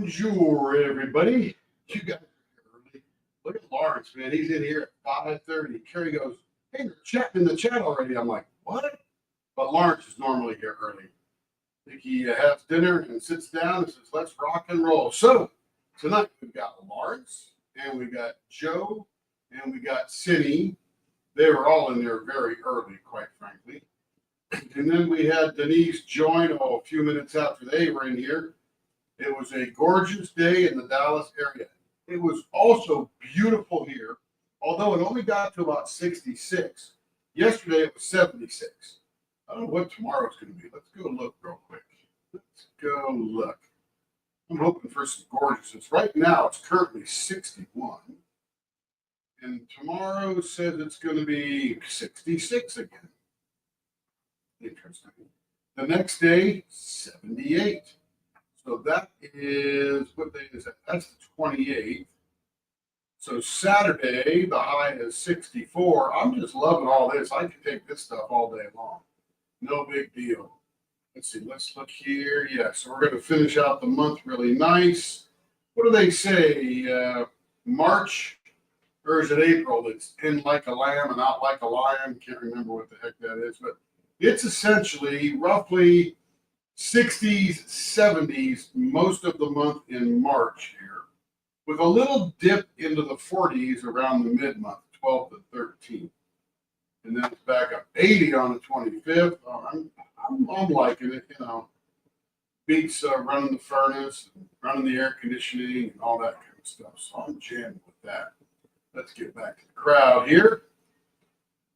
Bonjour, everybody. You guys are early. Look at Lawrence, man. He's in here at 5:30. Carrie goes, "Hey, they're chatting in the chat already." I'm like, "What?" But Lawrence is normally here early. I think he has dinner and sits down and says, "Let's rock and roll." So tonight we've got Lawrence and we got Joe and we got Cindy. They were all in there very early, quite frankly. And then we had Denise join a few minutes after they were in here. It was a gorgeous day in the Dallas area. It was also beautiful here, although it only got to about 66. Yesterday it was 76. I don't know what tomorrow's going to be. Let's go look real quick. Let's go look. I'm hoping for some gorgeousness. Right now it's currently 61. And tomorrow says it's going to be 66 again. Interesting. The next day, 78. So that is, what day is that? That's the 28th. So Saturday, the high is 64. I'm just loving all this. I can take this stuff all day long. No big deal. Let's see. Let's look here. Yeah, so we're going to finish out the month really nice. What do they say? March, or is it April? That's in like a lamb and out like a lion. Can't remember what the heck that is, but it's essentially roughly 60s, 70s, most of the month in March here, with a little dip into the 40s around the mid-month, 12th to 13th. And then it's back up 80 on the 25th. Oh, I'm liking it, you know. Beats running the furnace, running the air conditioning, and all that kind of stuff. So I'm jamming with that. Let's get back to the crowd here.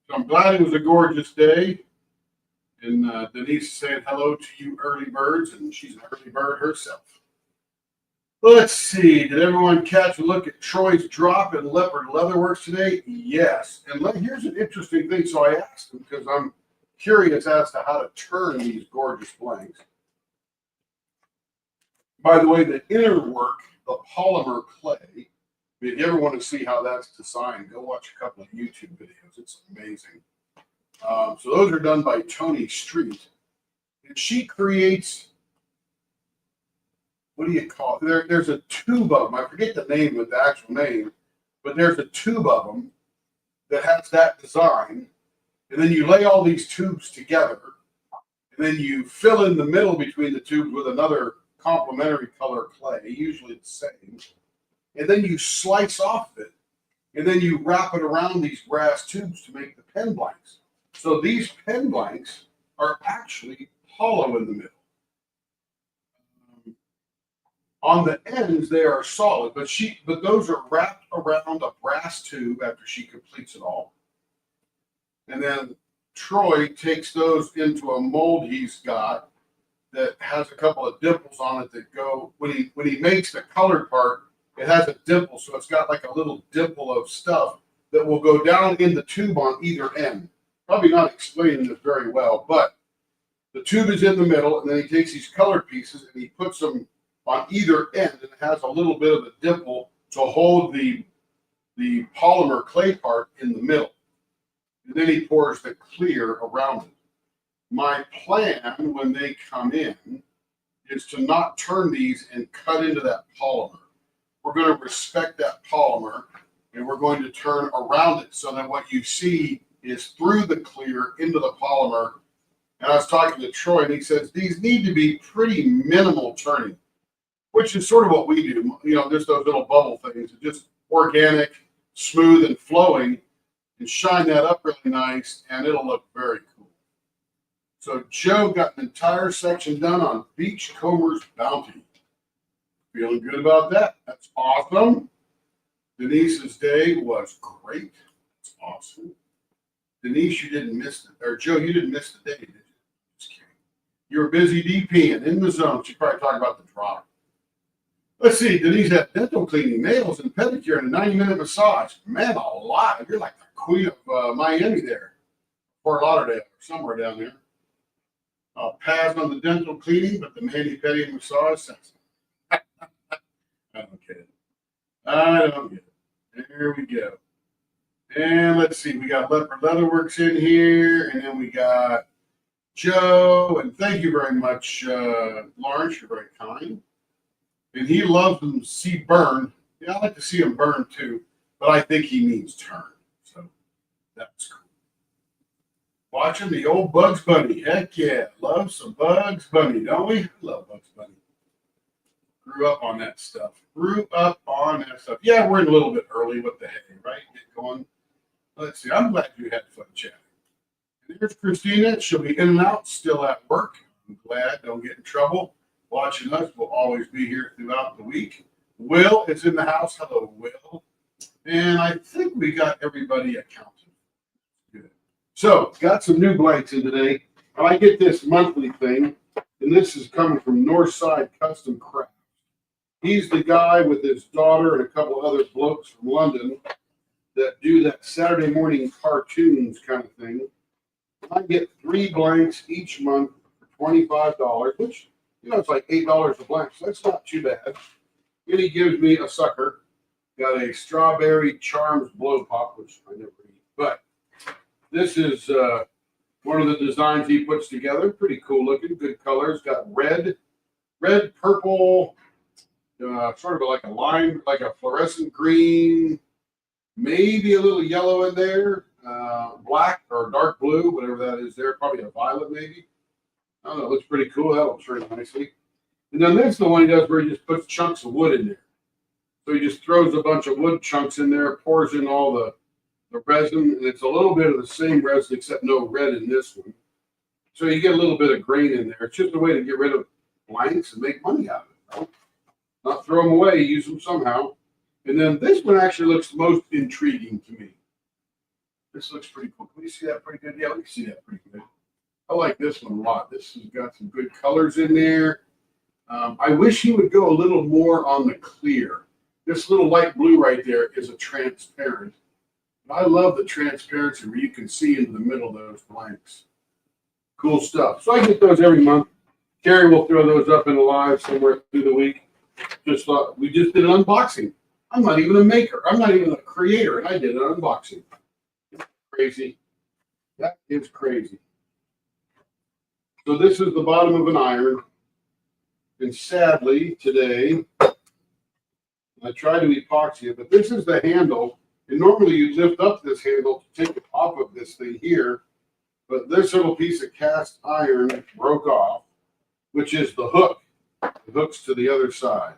So I'm glad it was a gorgeous day. And Denise saying hello to you early birds, and she's an early bird herself. Let's see. Did everyone catch a look at Troy's drop in Leopard Leatherworks today? Yes. And here's an interesting thing. So I asked him because I'm curious as to how to turn these gorgeous blanks. By the way, the inner work, the polymer clay, if you ever want to see how that's designed, go watch a couple of YouTube videos. It's amazing. So those are done by Tony Street. And she creates, what do you call it? There's a tube of them. I forget the name of the actual name, but there's a tube of them that has that design. And then you lay all these tubes together, and then you fill in the middle between the tubes with another complementary color clay, usually the same. And then you slice off it, and then you wrap it around these brass tubes to make the pen blanks. So these pen blanks are actually hollow in the middle. On the ends, they are solid, but those are wrapped around a brass tube after she completes it all. And then Troy takes those into a mold he's got that has a couple of dimples on it that go, when he makes the colored part, it has a dimple, so it's got like a little dimple of stuff that will go down in the tube on either end. Probably not explaining this very well, but the tube is in the middle, and then he takes these colored pieces and he puts them on either end, and it has a little bit of a dimple to hold the polymer clay part in the middle. And then he pours the clear around it. My plan when they come in is to not turn these and cut into that polymer. We're going to respect that polymer, and we're going to turn around it so that what you see is through the clear into the polymer. And I was talking to Troy, and he says these need to be pretty minimal turning, which is sort of what we do. You know, just those little bubble things, just organic, smooth, and flowing, and shine that up really nice, and it'll look very cool. So Joe got an entire section done on Beachcomber's Bounty. Feeling good about that. That's awesome. Denise's day was great. It's awesome. Denise, you didn't miss it. Or Joe, you didn't miss the day, did you? Just kidding. You were busy DPing in the zone. She probably talked about the drop. Let's see. Denise had dental cleaning, nails, and pedicure, and a 90-minute massage. Man, a lot. You're like the queen of Miami there. Fort Lauderdale, or somewhere down there. Pass on the dental cleaning, but the mani-pedi and massage sounds. I don't get it. I don't get it. There we go. And let's see, we got Leopard Leatherworks in here, and then we got Joe, and thank you very much, Lawrence, you're very kind. And he loves them to see burn. Yeah, I like to see them burn too, but I think he means turn. So that's cool. Watching the old Bugs Bunny. Heck yeah. Love some Bugs Bunny, don't we? Love Bugs Bunny. Grew up on that stuff. Grew up on that stuff. Yeah, we're in a little bit early. What the heck, right? Get going. Let's see. I'm glad you had fun chatting. And here's Christina. She'll be in and out, still at work. I'm glad. Don't get in trouble. Watching us. We'll always be here throughout the week. Will is in the house. Hello, Will. And I think we got everybody accounted. Good. So, got some new blanks in today. I get this monthly thing, and this is coming from Northside Custom Craft. He's the guy with his daughter and a couple of other blokes from London that do that Saturday morning cartoons kind of thing. I get 3 blanks each month for $25, which, it's like $8 a blank, so that's not too bad. And he gives me a sucker. Got a strawberry charms blow pop, which I never eat. But this is one of the designs he puts together. Pretty cool looking, good colors. Got red, purple, sort of like a lime, like a fluorescent green, maybe a little yellow in there, black or dark blue, whatever that is there. Probably a violet maybe. I don't know. It looks pretty cool. That looks very nicely. And then this is the one he does where he just puts chunks of wood in there. So he just throws a bunch of wood chunks in there, pours in all the resin, and it's a little bit of the same resin except no red in this one. So you get a little bit of grain in there. It's just a way to get rid of blanks and make money out of it. Right? Not throw them away, use them somehow. And then this one actually looks most intriguing to me. This looks pretty cool. Can you see that pretty good? Yeah, we can see that pretty good. I like this one a lot. This has got some good colors in there. I wish he would go a little more on the clear. This little light blue right there is a transparent. I love the transparency where you can see into the middle of those blanks. Cool stuff. So I get those every month. Carrie will throw those up in the live somewhere through the week. Just thought we just did an unboxing. I'm not even a maker. I'm not even a creator, and I did an unboxing. Crazy. That is crazy. So this is the bottom of an iron. And sadly, today, I try to epoxy it, but this is the handle. And normally you lift up this handle to take it off of this thing here. But this little piece of cast iron broke off, which is the hook. The hook's to the other side.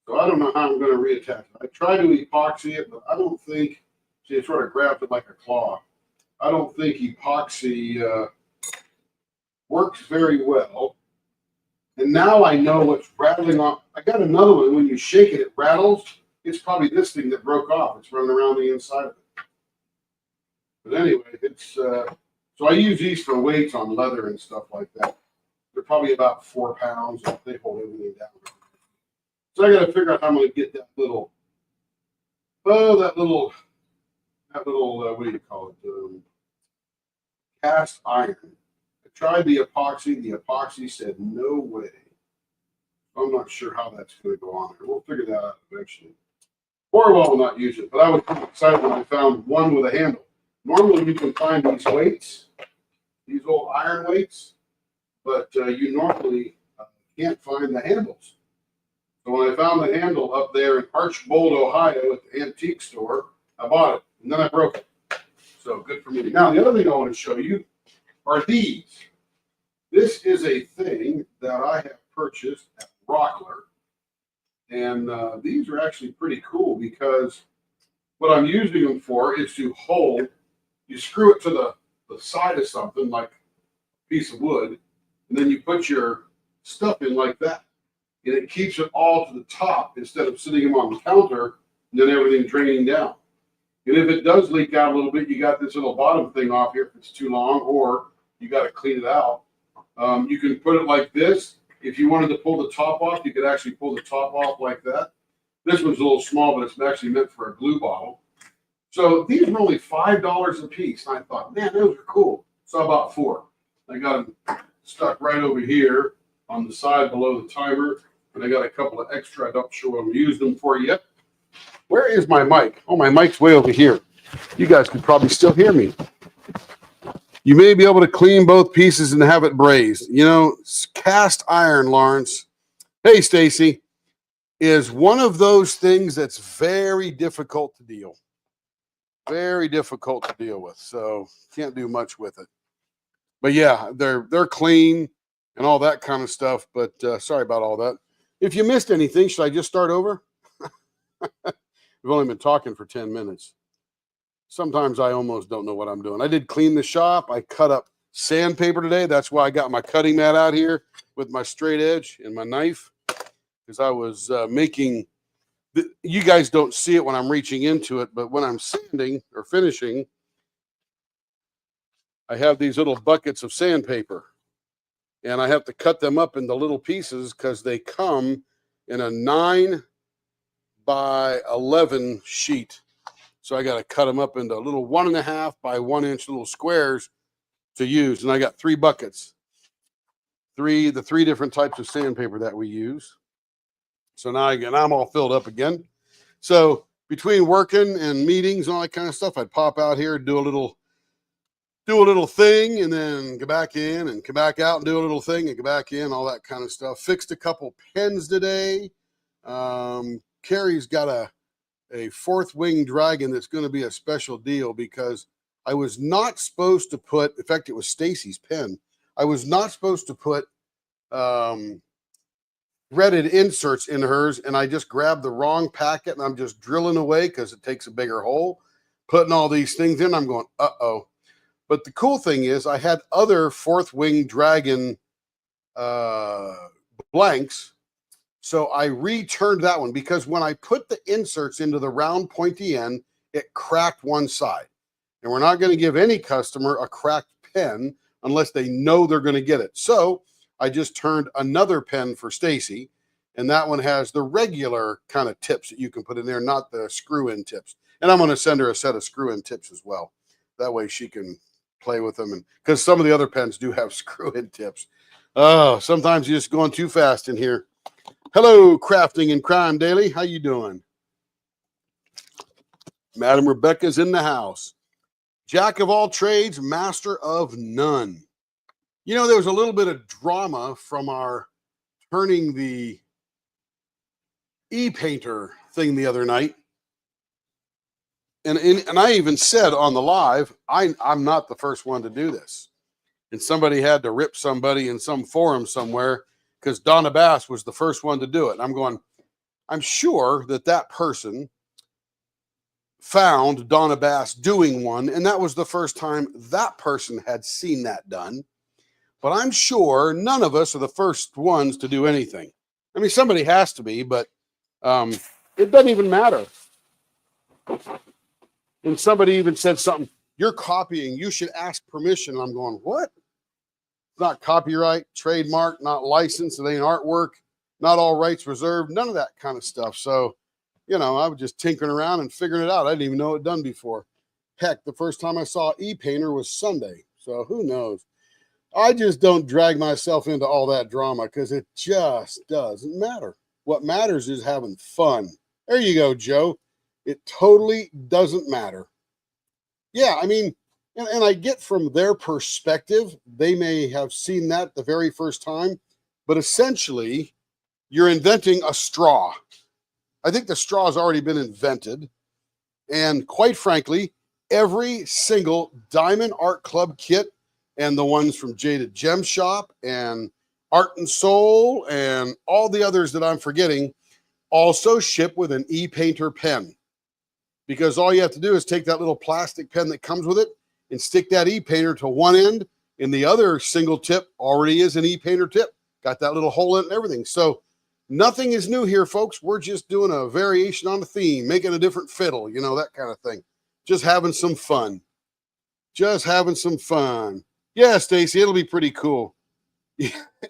So I don't know how I'm going to reattach it. I try to epoxy it, but I don't think, see, it sort of grabbed it like a claw. I don't think epoxy works very well. And now I know what's rattling off. I got another one. When you shake it, it rattles. It's probably this thing that broke off. It's running around the inside of it. But anyway, it's so I use these for weights on leather and stuff like that. They're probably about 4 pounds. And they hold everything down. So I got to figure out how I'm going to get that little, that little, what do you call it? Cast iron. I tried the epoxy. The epoxy said no way. I'm not sure how that's going to go on here. We'll figure that out eventually. Or will not use it. But I was excited when I found one with a handle. Normally you can find these weights, these old iron weights, but you normally can't find the handles. So when I found the handle up there in Archbold, Ohio at the antique store, I bought it. And then I broke it. So good for me. Now, the other thing I want to show you are these. This is a thing that I have purchased at Rockler. And these are actually pretty cool because what I'm using them for is to hold, you screw it to the side of something like a piece of wood, and then you put your stuff in like that. And it keeps it all to the top instead of sitting them on the counter and then everything draining down. And if it does leak out a little bit, you got this little bottom thing off here if it's too long, or you got to clean it out. You can put it like this. If you wanted to pull the top off, you could actually pull the top off like that. This one's a little small, but it's actually meant for a glue bottle. So these were only $5 a piece. And I thought, man, those are cool. So I bought 4. I got them stuck right over here on the side below the timer. And I got a couple of extra. I'm not sure what I'm using them for yet. Where is my mic? Oh, my mic's way over here. You guys could probably still hear me. You may be able to clean both pieces and have it brazed. You know, cast iron, Lawrence. Hey, Stacy. is one of those things that's very difficult to deal. Very difficult to deal with. So can't do much with it. But yeah, they're clean and all that kind of stuff. But sorry about all that. If you missed anything, should I just start over? We've only been talking for 10 minutes. Sometimes I almost don't know what I'm doing. I did clean the shop. I cut up sandpaper today. That's why I got my cutting mat out here with my straight edge and my knife, because I was making, you guys don't see it when I'm reaching into it, but when I'm sanding or finishing, I have these little buckets of sandpaper, and I have to cut them up into little pieces because they come in a 9 by 11 sheet. So I got to cut them up into little 1.5 by 1 inch little squares to use. And I got 3 buckets, the 3 different types of sandpaper that we use. So now again, I'm all filled up again. So between working and meetings and all that kind of stuff, I'd pop out here, do a little thing, and then go back in and come back out and do a little thing and go back in, all that kind of stuff. Fixed a couple pens today. Carrie's got a 4th wing dragon that's going to be a special deal, because I was not supposed to put, in fact, it was Stacy's pen. I was not supposed to put threaded inserts in hers, and I just grabbed the wrong packet, and I'm just drilling away because it takes a bigger hole, putting all these things in. I'm going, uh-oh. But the cool thing is I had other 4th wing dragon blanks. So I returned that one, because when I put the inserts into the round pointy end, it cracked one side. And we're not going to give any customer a cracked pen unless they know they're going to get it. So I just turned another pen for Stacy, and that one has the regular kind of tips that you can put in there, not the screw-in tips. And I'm going to send her a set of screw-in tips as well. That way she can play with them, and because some of the other pens do have screw-in tips. Oh, sometimes you're just going too fast in here. Hello, Crafting and Crime Daily. How you doing? Madam Rebecca's in the house. Jack of all trades, master of none. You know, there was a little bit of drama from our turning the e-painter thing the other night. And I even said on the live, I'm not the first one to do this. And somebody had to rip somebody in some forum somewhere, because Donna Bass was the first one to do it. And I'm going, I'm sure that person found Donna Bass doing one, and that was the first time that person had seen that done. But I'm sure none of us are the first ones to do anything. I mean, somebody has to be, but it doesn't even matter. And somebody even said something, you're copying, you should ask permission. And I'm going, what? Not copyright, trademark, not licensed, it ain't artwork, not all rights reserved, none of that kind of stuff. So, you know, I was just tinkering around and figuring it out. I didn't even know it done before. Heck, the first time I saw e-painter was Sunday. So who knows? I just don't drag myself into all that drama, because it just doesn't matter. What matters is having fun. There you go, Joe. It totally doesn't matter. Yeah, I mean, and I get from their perspective, they may have seen that the very first time, but essentially, you're inventing a straw. I think the straw has already been invented. And quite frankly, every single Diamond Art Club kit, and the ones from Jaded Gem Shop and Art and Soul and all the others that I'm forgetting, also ship with an e-painter pen. Because all you have to do is take that little plastic pen that comes with it and stick that e-painter to one end, and the other single tip already is an e-painter tip. Got that little hole in it and everything. So nothing is new here, folks. We're just doing a variation on the theme, making a different fiddle, you know, that kind of thing. Just having some fun. Just having some fun. Yeah, Stacy, it'll be pretty cool.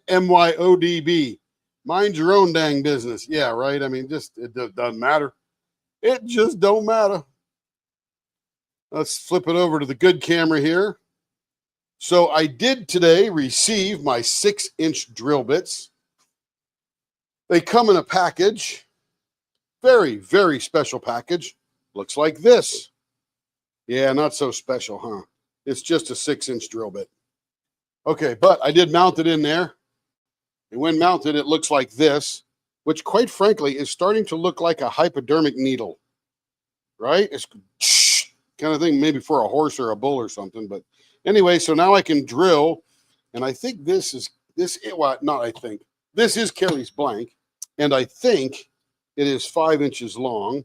MYODB. Mind your own dang business. Yeah, right. I mean, just it doesn't matter. It just don't matter. Let's flip it over to the good camera here. So I did today receive my 6-inch drill bits. They come in a package. Very, very special package. Looks like this. Yeah, not so special, huh? It's just a 6-inch drill bit. Okay, but I did mount it in there. And when mounted, it looks like this. which quite frankly is starting to look like a hypodermic needle, right? It's kind of thing, maybe for a horse or a bull or something. But anyway, so now I can drill, and I think this is well, not I think. This is Carrie's blank, and I think it is 5 inches long,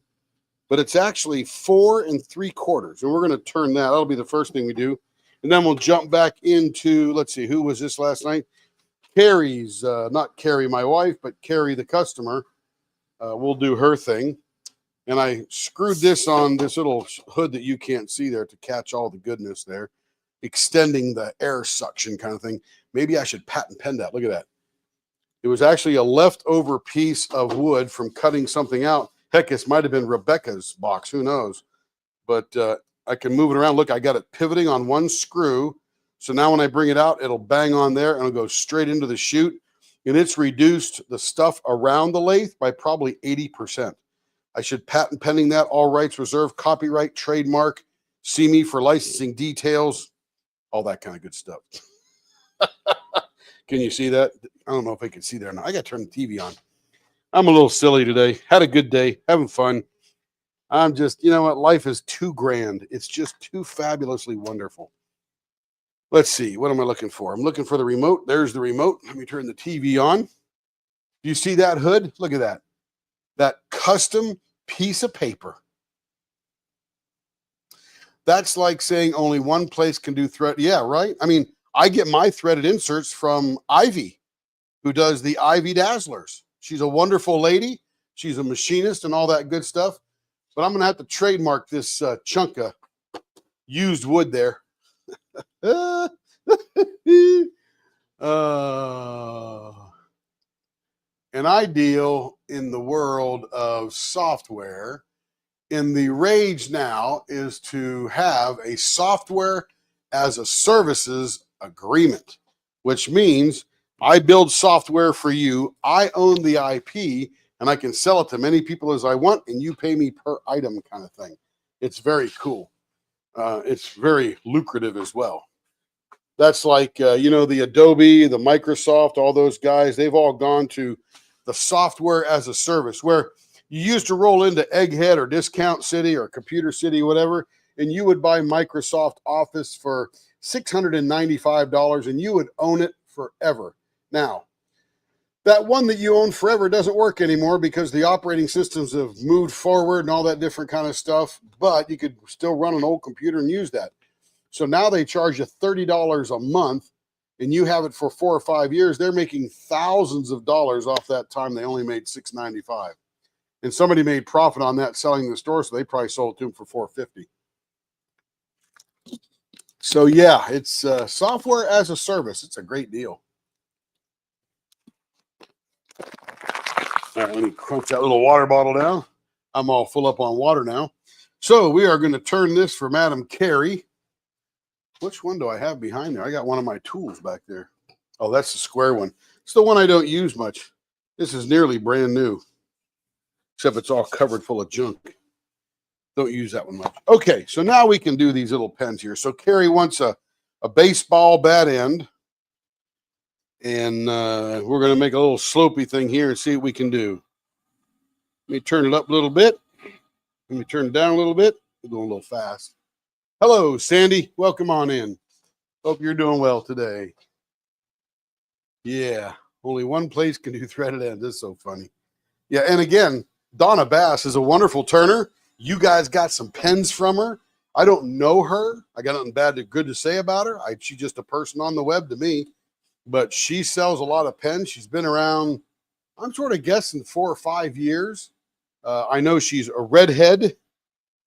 but it's actually 4 3/4. And we're going to turn that. That'll be the first thing we do. And then we'll jump back into, let's see, who was this last night? Carrie's, not Carrie, my wife, but Carrie, the customer. We'll do her thing. And I screwed this on this little hood that you can't see there to catch all the goodness there, extending the air suction kind of thing. Maybe I should patent pen that. Look at that. It was actually a leftover piece of wood from cutting something out. Heck, this might have been Rebecca's box. Who knows? But I can move it around. Look, I got it pivoting on one screw. So now when I bring it out, it'll bang on there and it'll go straight into the chute. And it's reduced the stuff around the lathe by probably 80%. I should patent pending that, all rights reserved, copyright, trademark, see me for licensing details, all that kind of good stuff. Can you see that? I don't know if I can see there now. I got to turn the TV on. I'm a little silly today. Had a good day, having fun. I'm just, you know what? Life is too grand. It's just too fabulously wonderful. Let's see. What am I looking for? I'm looking for the remote. There's the remote. Let me turn the TV on. Do you see that hood? Look at that. That custom piece of paper. That's like saying only one place can do thread. Yeah, right? I mean, I get my threaded inserts from Ivy, who does the Ivy Dazzlers. She's a wonderful lady. She's a machinist and all that good stuff. But I'm going to have to trademark this chunk of used wood there. And I deal in the world of software. And the rage now is to have a software as a services agreement, which means I build software for you. I own the IP and I can sell it to many people as I want, and you pay me per item kind of thing. It's very cool. It's very lucrative as well. That's like, the Adobe, the Microsoft, all those guys, they've all gone to the software as a service, where you used to roll into Egghead or Discount City or Computer City, whatever, and you would buy Microsoft Office for $695 and you would own it forever. Now, that one that you own forever doesn't work anymore because the operating systems have moved forward and all that different kind of stuff, but you could still run an old computer and use that. So now they charge you $30 a month and you have it for 4 or 5 years. They're making thousands of dollars off that time. They only made $695. And somebody made profit on that selling in the store, so they probably sold it to them for $450. So yeah, it's software as a service. It's a great deal. All right, let me crunch that little water bottle down. I'm all full up on water now. So we are going to turn this for Madam Carrie. Which one do I have behind there? I got one of my tools back there. Oh, that's the square one. It's the one I don't use much. This is nearly brand new, except it's all covered full of junk. Don't use that one much. Okay, so now we can do these little pens here. So Carrie wants a baseball bat end. And we're going to make a little slopey thing here and see what we can do. Let me turn it up a little bit. Let me turn it down a little bit. We're going a little fast. Hello, Sandy. Welcome on in. Hope you're doing well today. Yeah, only one place can do threaded ends. This is so funny. Yeah, and again, Donna Bass is a wonderful turner. You guys got some pens from her. I don't know her. I got nothing bad or good to say about her. She's just a person on the web to me. But she sells a lot of pens. She's been around, I'm sort of guessing 4 or 5 years. I know she's a redhead,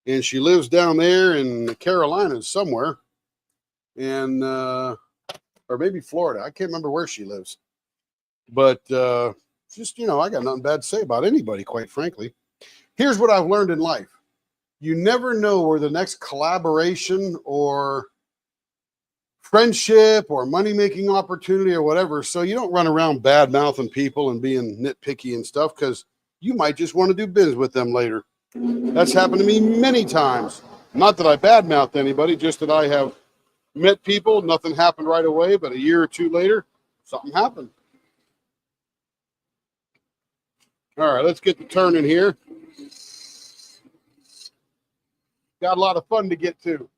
and she lives down there in the Carolinas somewhere, and or maybe Florida. I can't remember where she lives. But just, I got nothing bad to say about anybody, quite frankly. Here's what I've learned in life. You never know where the next collaboration or friendship or money-making opportunity or whatever. So you don't run around bad-mouthing people and being nitpicky and stuff, because you might just want to do business with them later. That's happened to me many times. Not that I bad-mouthed anybody, just that I have met people, nothing happened right away, but a year or two later, something happened. All right, let's get the turning here. Got a lot of fun to get to.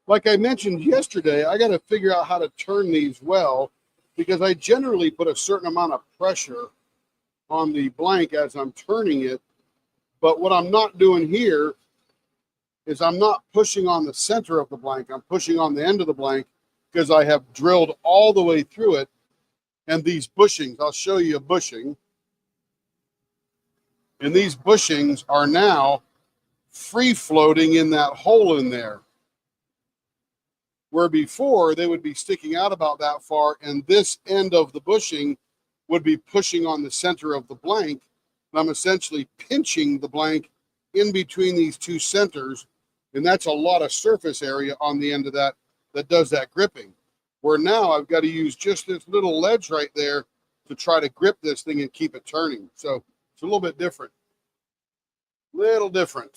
Like I mentioned yesterday, I got to figure out how to turn these well because I generally put a certain amount of pressure on the blank as I'm turning it. But what I'm not doing here is I'm not pushing on the center of the blank. I'm pushing on the end of the blank because I have drilled all the way through it. And these bushings, I'll show you a bushing. And these bushings are now free floating in that hole in there. Where before they would be sticking out about that far, and this end of the bushing would be pushing on the center of the blank. And I'm essentially pinching the blank in between these two centers, and that's a lot of surface area on the end of that that does that gripping. Where now I've got to use just this little ledge right there to try to grip this thing and keep it turning. So it's a little bit different. Little different.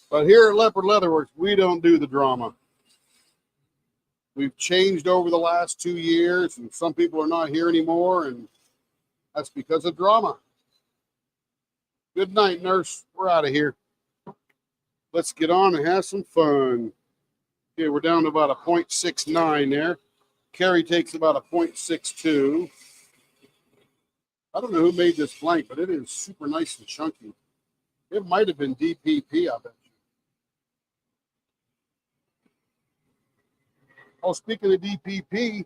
But here at Leopard Leatherworks, we don't do the drama. We've changed over the last 2 years, and some people are not here anymore, and that's because of drama. Good night, nurse. We're out of here. Let's get on and have some fun. Okay, we're down to about a 0.69 there. Carry takes about a 0.62. I don't know who made this blank, but it is super nice and chunky. It might have been DPP, I bet you. Oh, speaking of DPP,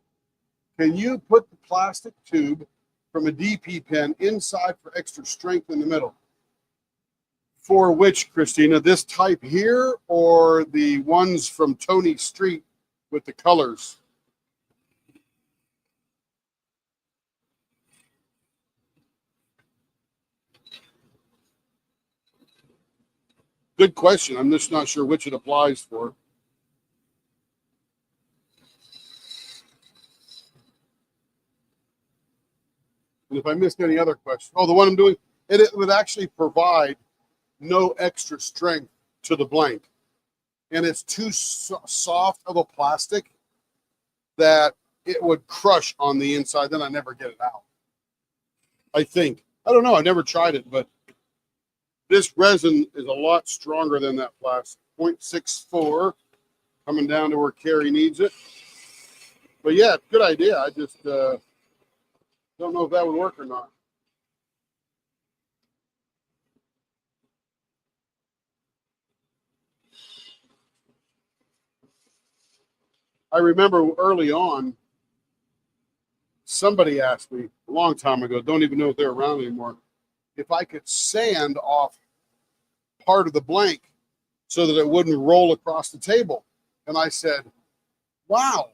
can you put the plastic tube from a DP pen inside for extra strength in the middle? For which, Christina, this type here or the ones from Tony Street with the colors? Good question. I'm just not sure which it applies for. And if I missed any other questions, oh, the one I'm doing, it would actually provide no extra strength to the blank. And it's too soft of a plastic that it would crush on the inside. Then I never get it out. I think. I don't know. I never tried it, but this resin is a lot stronger than that plastic. 0.64 coming down to where Carrie needs it. But yeah, good idea. I just don't know if that would work or not. I remember early on, somebody asked me a long time ago, don't even know if they're around anymore, if I could sand off part of the blank so that it wouldn't roll across the table. And I said, wow,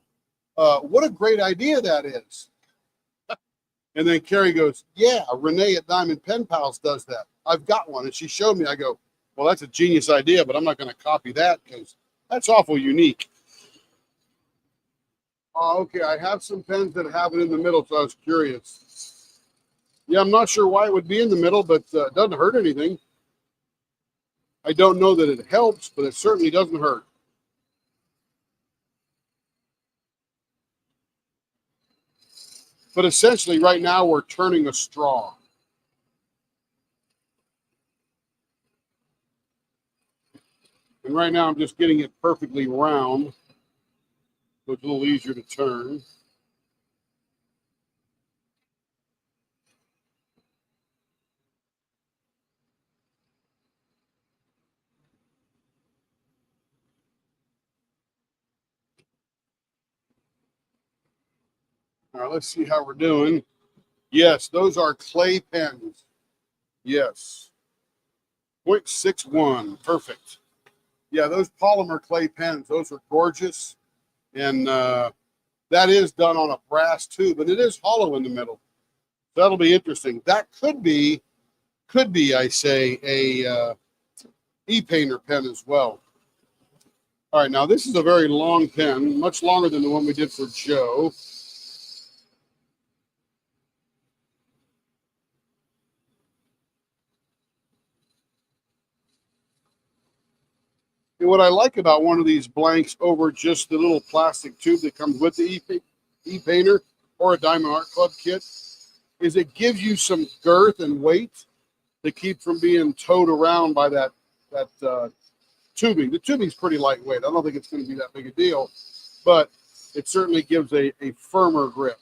what a great idea that is. And then Carrie goes, yeah, Renee at Diamond Pen Pals does that. I've got one. And she showed me. I go, well, that's a genius idea, but I'm not going to copy that because that's awful unique. Oh, okay, I have some pens that have it in the middle, so I was curious. Yeah, I'm not sure why it would be in the middle, but it doesn't hurt anything. I don't know that it helps, but it certainly doesn't hurt. But essentially, right now, we're turning a straw. And right now, I'm just getting it perfectly round, so it's a little easier to turn. All right, let's see how we're doing. Yes, those are clay pens. Yes. 0.61. Perfect. Yeah, those polymer clay pens, those are gorgeous. And that is done on a brass tube, and it is hollow in the middle. That'll be interesting. That could be, I say, a e-painter pen as well. All right, now this is a very long pen, much longer than the one we did for Joe. And what I like about one of these blanks over just the little plastic tube that comes with the e-painter or a Diamond Art Club kit is it gives you some girth and weight to keep from being towed around by that tubing. The tubing's pretty lightweight. I don't think it's going to be that big a deal, but it certainly gives a firmer grip.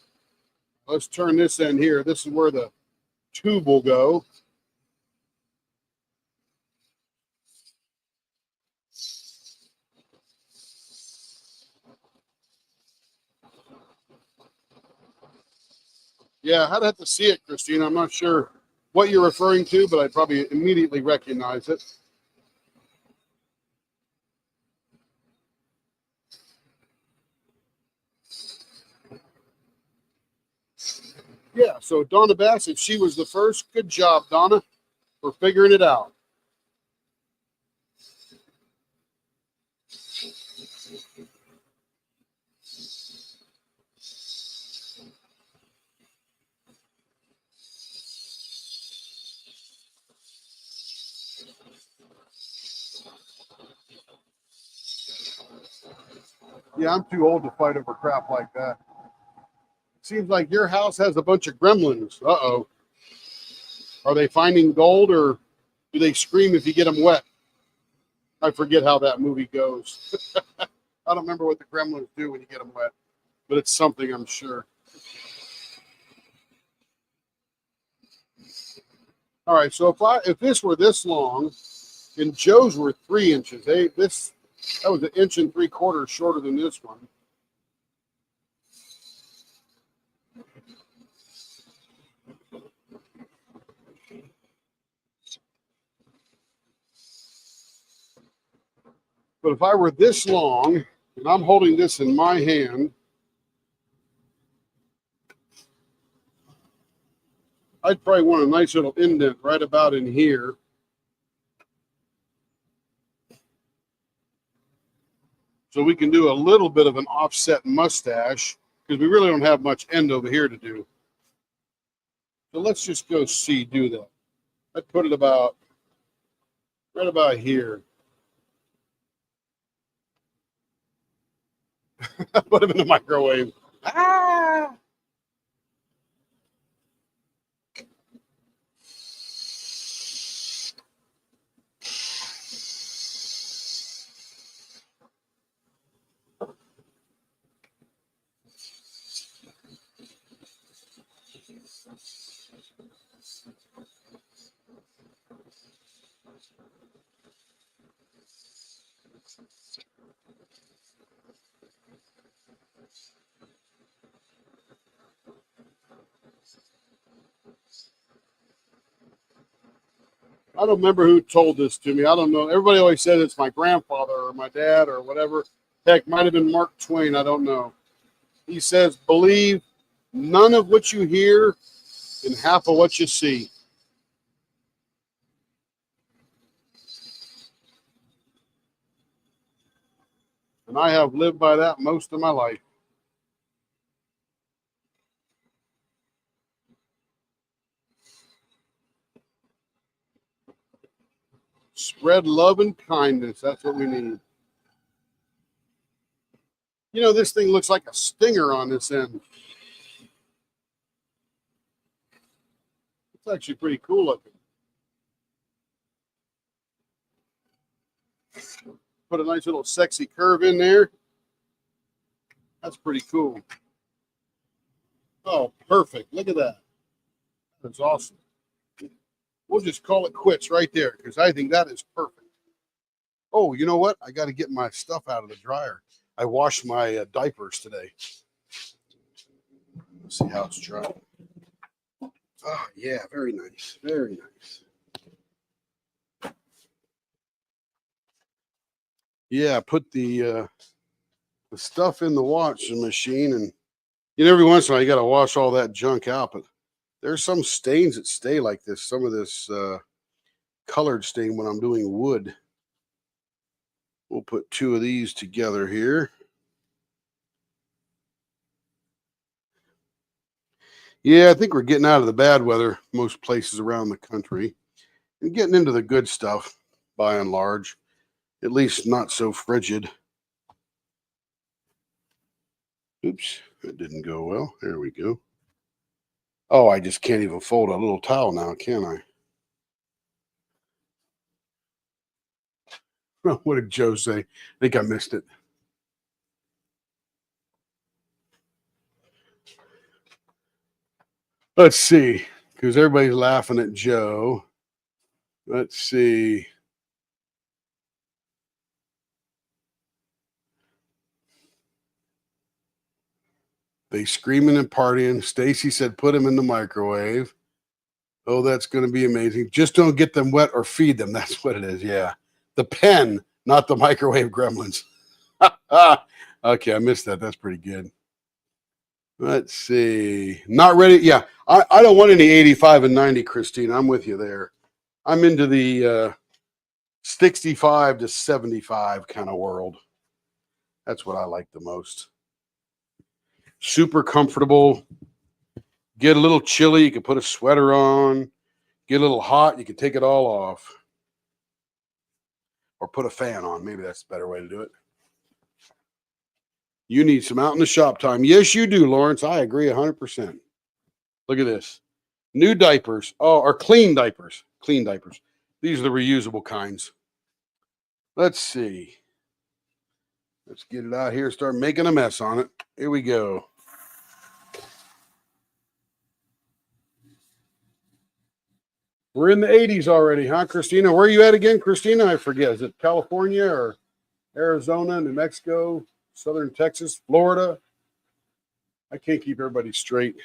Let's turn this end here. This is where the tube will go. Yeah, I'd have to see it, Christine. I'm not sure what you're referring to, but I probably immediately recognize it. Yeah, so Donna Bassett, she was the first. Good job, Donna, for figuring it out. Yeah, I'm too old to fight over crap like that. Seems like your house has a bunch of gremlins. Uh-oh. Are they finding gold, or do they scream if you get them wet? I forget how that movie goes. I don't remember what the gremlins do when you get them wet, but it's something, I'm sure. All right, so if this were this long, and Joe's were 3 inches, that was 1 3/4 inches shorter than this one. But if I were this long, and I'm holding this in my hand, I'd probably want a nice little indent right about in here. So we can do a little bit of an offset mustache, because we really don't have much end over here to do. So let's just go do that. I'd put it right about here. Put them in the microwave. Ah! I don't remember who told this to me. I don't know. Everybody always said it's my grandfather or my dad or whatever. Heck, might have been Mark Twain. I don't know. He says, believe none of what you hear and half of what you see. And I have lived by that most of my life. Spread love and kindness. That's what we need. You know, this thing looks like a stinger on this end. It's actually pretty cool looking. Put a nice little sexy curve in there. That's pretty cool. Oh, perfect. Look at that. That's awesome. We'll just call it quits right there, because I think that is perfect. Oh, you know what? I got to get my stuff out of the dryer. I washed my diapers today. Let's see how it's dry. Oh, yeah, very nice. Very nice. Yeah, I put the stuff in the washing machine, and every once in a while you got to wash all that junk out. But there's some stains that stay like this. Some of this colored stain when I'm doing wood. We'll put 2 of these together here. Yeah, I think we're getting out of the bad weather most places around the country and getting into the good stuff by and large, at least not so frigid. Oops, that didn't go well. There we go. Oh, I just can't even fold a little towel now, can I? What did Joe say? I think I missed it. Let's see, because everybody's laughing at Joe. Let's see. They screaming and partying. Stacy said, put them in the microwave. Oh, that's going to be amazing. Just don't get them wet or feed them. That's what it is. Yeah. The pen, not the microwave gremlins. Okay, I missed that. That's pretty good. Let's see. Not ready. Yeah, I don't want any 85 and 90, Christine. I'm with you there. I'm into the 65 to 75 kind of world. That's what I like the most. Super comfortable. Get a little chilly, you can put a sweater on. Get a little hot, you can take it all off. Or put a fan on. Maybe that's a better way to do it. You need some out in the shop time. Yes, you do, Lawrence. I agree 100%. Look at this. New diapers. Oh, or clean diapers. Clean diapers. These are the reusable kinds. Let's see. Let's get it out here. Start making a mess on it. Here we go. We're in the 80s already, huh, Christina? Where are you at again, Christina? I forget. Is it California or Arizona, New Mexico, Southern Texas, Florida? I can't keep everybody straight.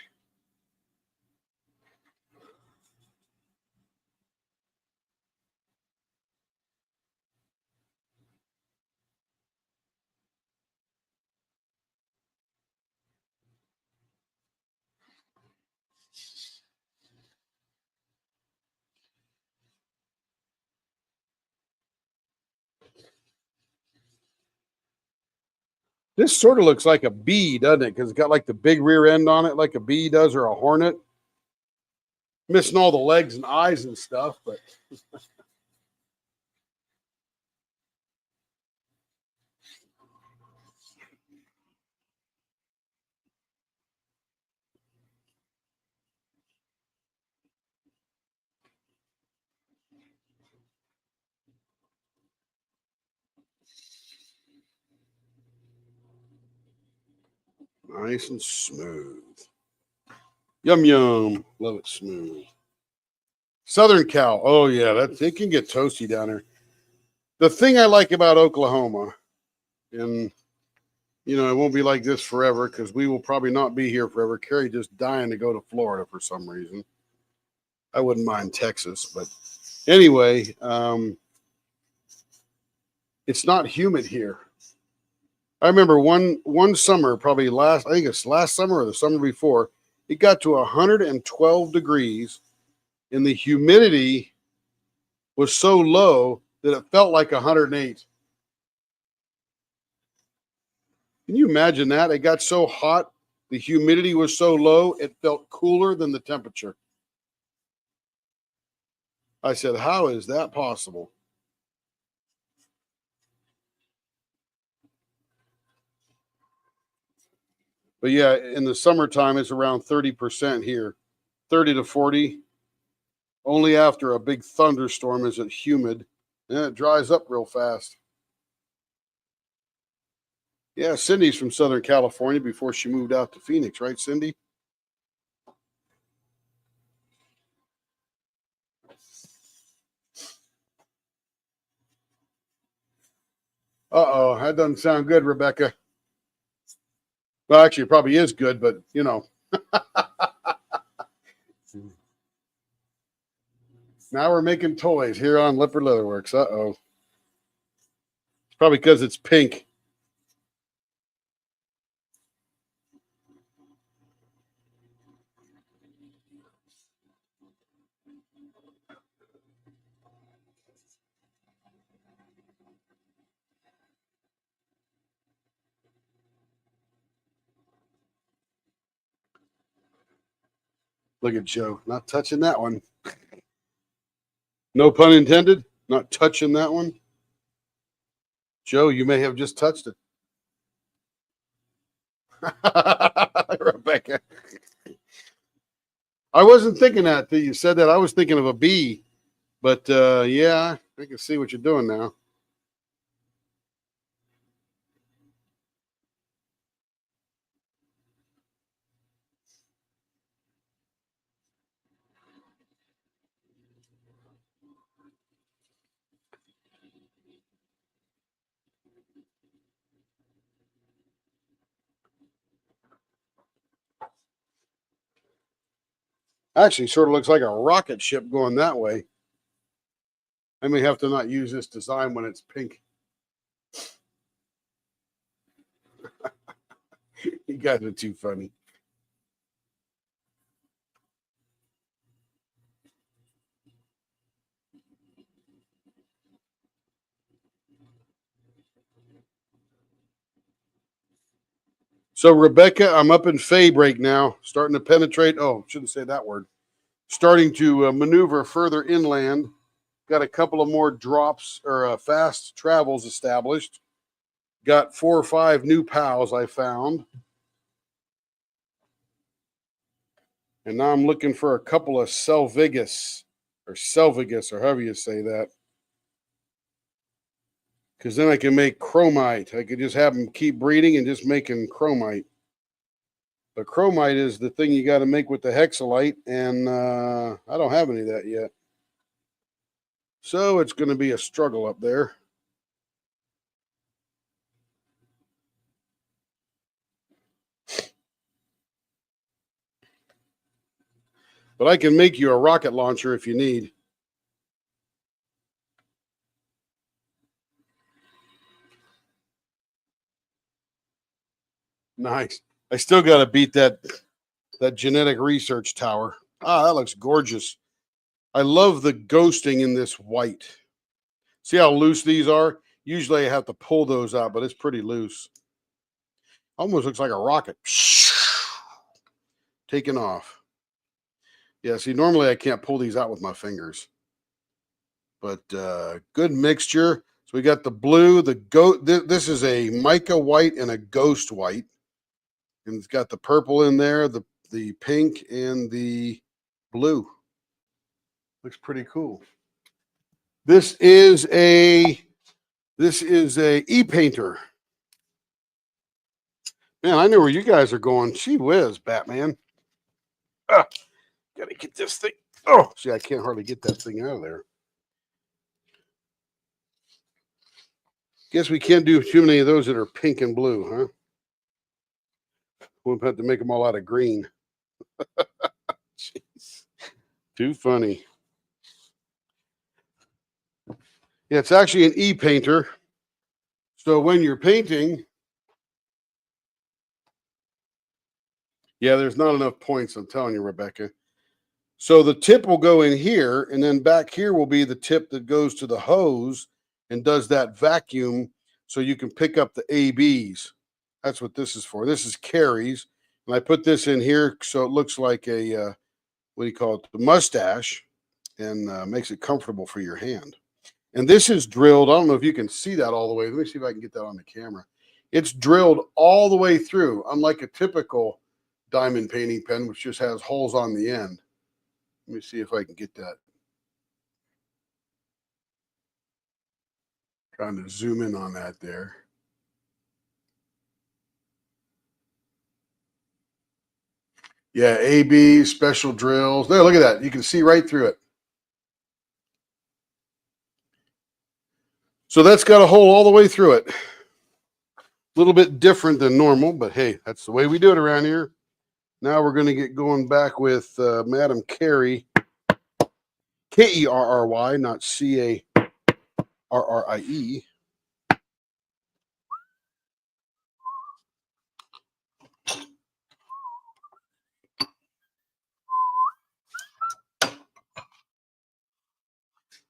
This sort of looks like a bee, doesn't it? Because it's got like the big rear end on it, like a bee does, or a hornet. Missing all the legs and eyes and stuff, but nice and smooth. Yum yum. Love it smooth. Southern Cal. Oh yeah, it can get toasty down there. The thing I like about Oklahoma, and it won't be like this forever because we will probably not be here forever. Carrie just dying to go to Florida for some reason. I wouldn't mind Texas, but anyway, it's not humid here. I remember one summer, probably I think it's last summer or the summer before, it got to 112 degrees and the humidity was so low that it felt like 108. Can you imagine that? It got so hot, the humidity was so low, it felt cooler than the temperature. I said, how is that possible? But yeah, in the summertime, it's around 30% here, 30 to 40. Only after a big thunderstorm is it humid, and it dries up real fast. Yeah, Cindy's from Southern California before she moved out to Phoenix, right, Cindy? Uh-oh, that doesn't sound good, Rebecca. Well, actually, it probably is good, but Now we're making toys here on Lippert Leatherworks. Uh-oh. It's probably because it's pink. Look at Joe. Not touching that one. No pun intended. Not touching that one. Joe, you may have just touched it. Rebecca. I wasn't thinking that till you said that. I was thinking of a bee. But yeah, I can see what you're doing now. Actually, sort of looks like a rocket ship going that way. I may have to not use this design when it's pink. You guys are too funny. So, Rebecca, I'm up in Fay break now, starting to penetrate. Oh, shouldn't say that word. Starting to maneuver further inland. Got a couple of more drops or fast travels established. Got 4 or 5 new pals I found. And now I'm looking for a couple of Selvagus or however you say that. Because then I can make chromite. I could just have them keep breeding and just making chromite. But chromite is the thing you got to make with the hexalite, and I don't have any of that yet. So it's going to be a struggle up there. But I can make you a rocket launcher if you need. Nice. I still got to beat that genetic research tower. Ah, that looks gorgeous. I love the ghosting in this white. See how loose these are? Usually I have to pull those out, but it's pretty loose. Almost looks like a rocket. Taking off. Yeah, see, normally I can't pull these out with my fingers. But good mixture. So we got the blue, the goat. This is a mica white and a ghost white. And it's got the purple in there, the pink, and the blue. Looks pretty cool. This is a e-painter. Man, I know where you guys are going. Gee whiz, Batman. Gotta get this thing. Oh, see, I can't hardly get that thing out of there. Guess we can't do too many of those that are pink and blue, huh? We'll have to make them all out of green. Jeez. Too funny. Yeah, it's actually an e-painter. So when you're painting, yeah, there's not enough points, I'm telling you, Rebecca. So the tip will go in here, and then back here will be the tip that goes to the hose and does that vacuum so you can pick up the ABs. That's what this is for. This is carries. And I put this in here so it looks like a, what do you call it, the mustache, and makes it comfortable for your hand. And this is drilled. I don't know if you can see that all the way. Let me see if I can get that on the camera. It's drilled all the way through, unlike a typical diamond painting pen, which just has holes on the end. Let me see if I can get that. Trying to zoom in on that there. Yeah, AB, special drills. There, look at that. You can see right through it. So that's got a hole all the way through it. A little bit different than normal, but hey, that's the way we do it around here. Now we're going to get going back with Madam Carrie, Kerry, not Carrie.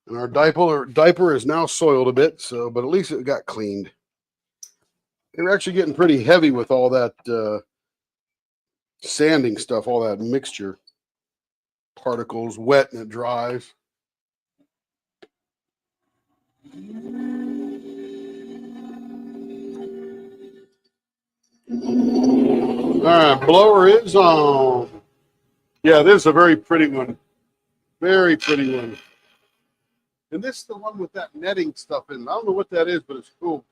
And our diaper is now soiled a bit, so but at least it got cleaned. They were actually getting pretty heavy with all that sanding stuff, all that mixture, particles, wet and it dries. All right, blower is on. Yeah, this is a very pretty one. Very pretty one. And this is the one with that netting stuff in it. I don't know what that is, but it's cool.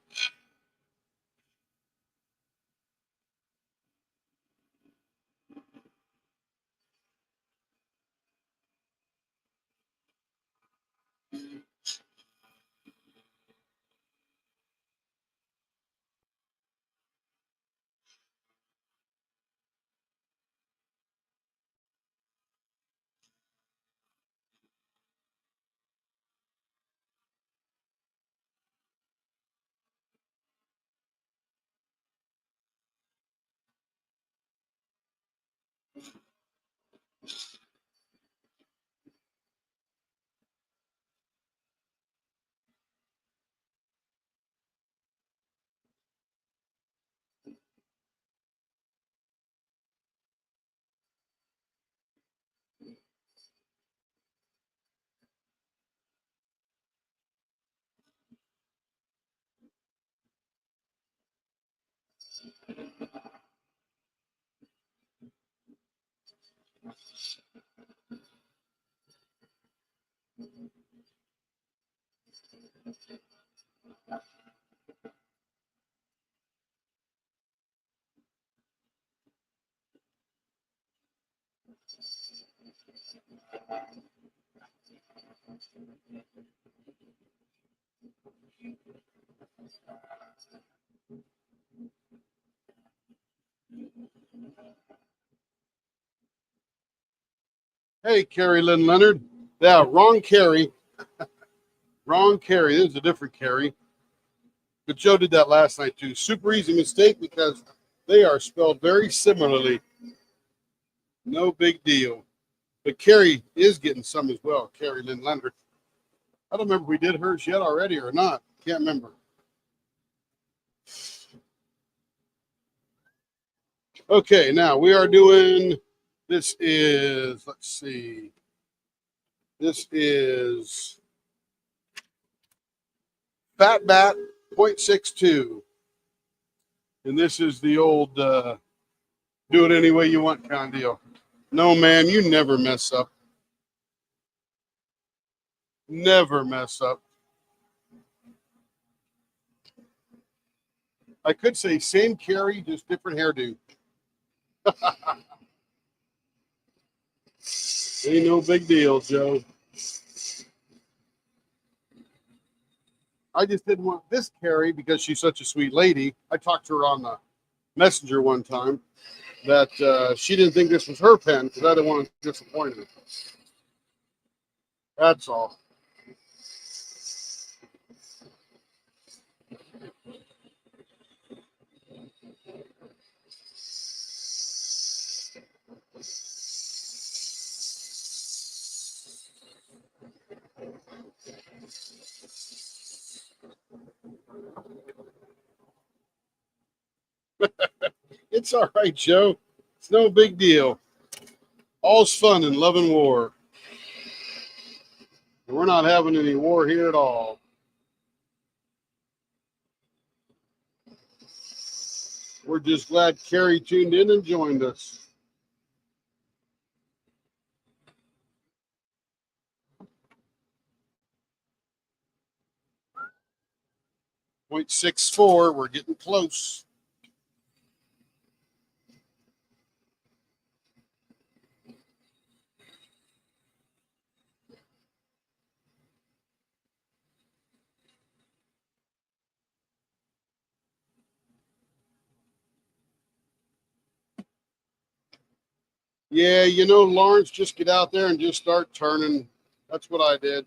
Hey, Carrie Lynn Leonard. Yeah, wrong Carrie. Wrong Carrie. This is a different Carrie. But Joe did that last night too. Super easy mistake because they are spelled very similarly. No big deal. But Carrie is getting some as well. Carrie Lynn Leonard. I don't remember if we did hers yet already or not. Can't remember. Okay, now we are doing. This is. Let's see. This is Fat Bat 0.62. And this is the old do it any way you want kind of deal. No, ma'am, you never mess up. Never mess up. I could say same Carrie, just different hairdo. Ain't no big deal, Joe. I just didn't want this Carrie because she's such a sweet lady. I talked to her on the messenger one time that she didn't think this was her pen because I didn't want to disappoint her. That's all. It's all right, Joe. It's no big deal. All's fun in love and war. And we're not having any war here at all. We're just glad Carrie tuned in and joined us. .64, we're getting close. Yeah, you know, Lawrence, just get out there and just start turning. That's what I did.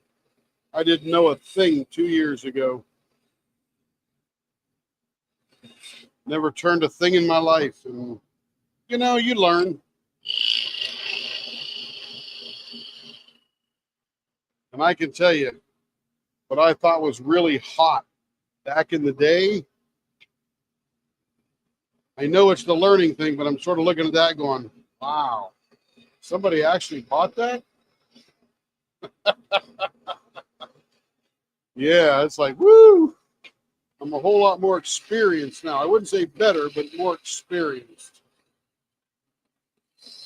I didn't know a thing 2 years ago. Never turned a thing in my life. And, you know, you learn. And I can tell you what I thought was really hot back in the day. I know it's the learning thing, but I'm sort of looking at that going, wow, somebody actually bought that? Yeah, it's like, woo! I'm a whole lot more experienced now. I wouldn't say better, but more experienced.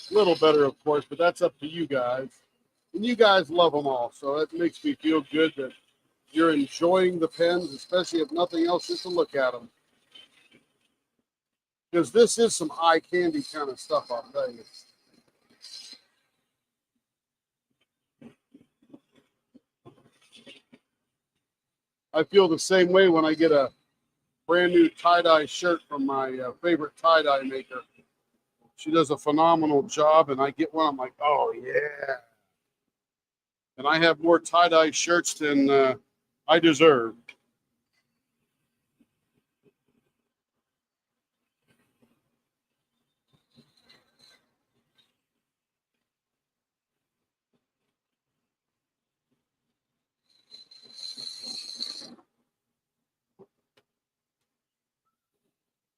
A little better, of course, but that's up to you guys. And you guys love them all, so that makes me feel good that you're enjoying the pens, especially if nothing else, just to look at them. Because this is some eye candy kind of stuff, I'll tell you. I feel the same way when I get a brand new tie-dye shirt from my favorite tie-dye maker. She does a phenomenal job, and I get one. I'm like, oh, yeah. And I have more tie-dye shirts than I deserve.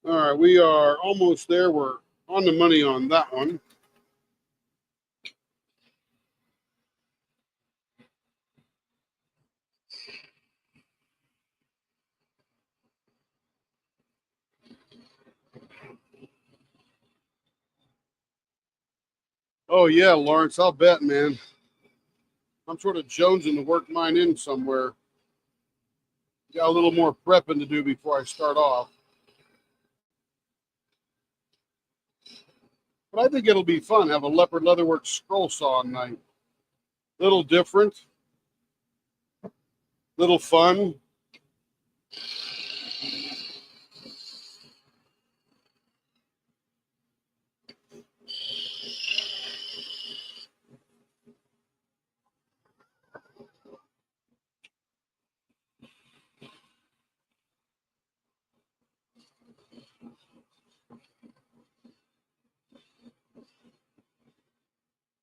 All right, we are almost there. We're on the money on that one. Oh, yeah, Lawrence, I'll bet, man. I'm sort of jonesing to work mine in somewhere. Got a little more prepping to do before I start off. But I think it'll be fun. Have a Leopard Leatherworks scroll saw night. Little different, little fun.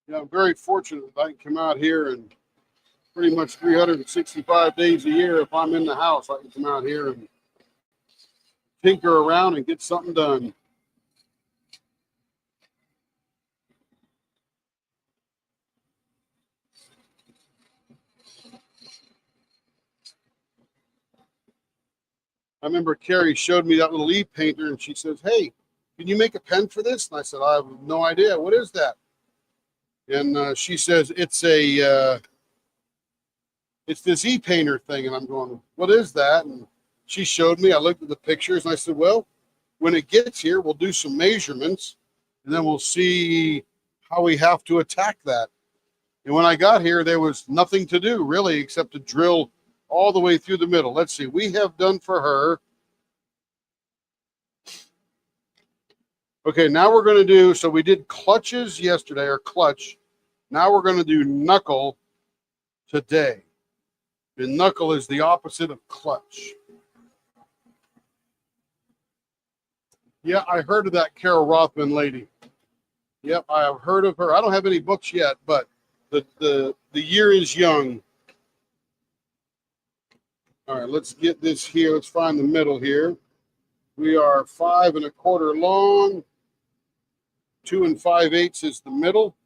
Yeah, I'm very fortunate that I can come out here and pretty much 365 days a year. If I'm in the house, I can come out here and tinker around and get something done. I remember Carrie showed me that little e-painter, and she says, "Hey, can you make a pen for this?" And I said, "I have no idea. What is that?" And she says, "It's this e-painter thing." And I'm going, "What is that?" And she showed me. I looked at the pictures, and I said, "Well, when it gets here, we'll do some measurements, and then we'll see how we have to attack that." And when I got here, there was nothing to do really except to drill all the way through the middle. Let's see, we have done for her. Okay, now we're going to do, so we did clutches yesterday, or clutch. Now we're going to do knuckle today. And knuckle is the opposite of clutch. Yeah, I heard of that Carol Rothman lady. Yep, I have heard of her. I don't have any books yet, but the year is young. All right, let's get this here. Let's find the middle here. We are 5 1/4 long. 2 5/8 is the middle.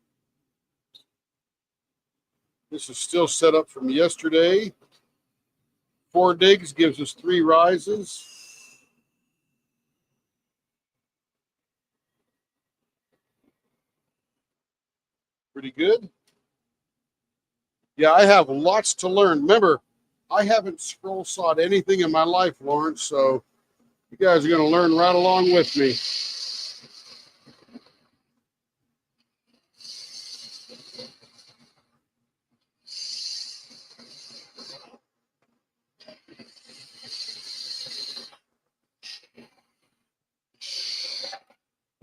This is still set up from yesterday. 4 digs gives us 3 rises. Pretty good. Yeah, I have lots to learn. Remember, I haven't scroll sawed anything in my life, Lawrence, so you guys are going to learn right along with me.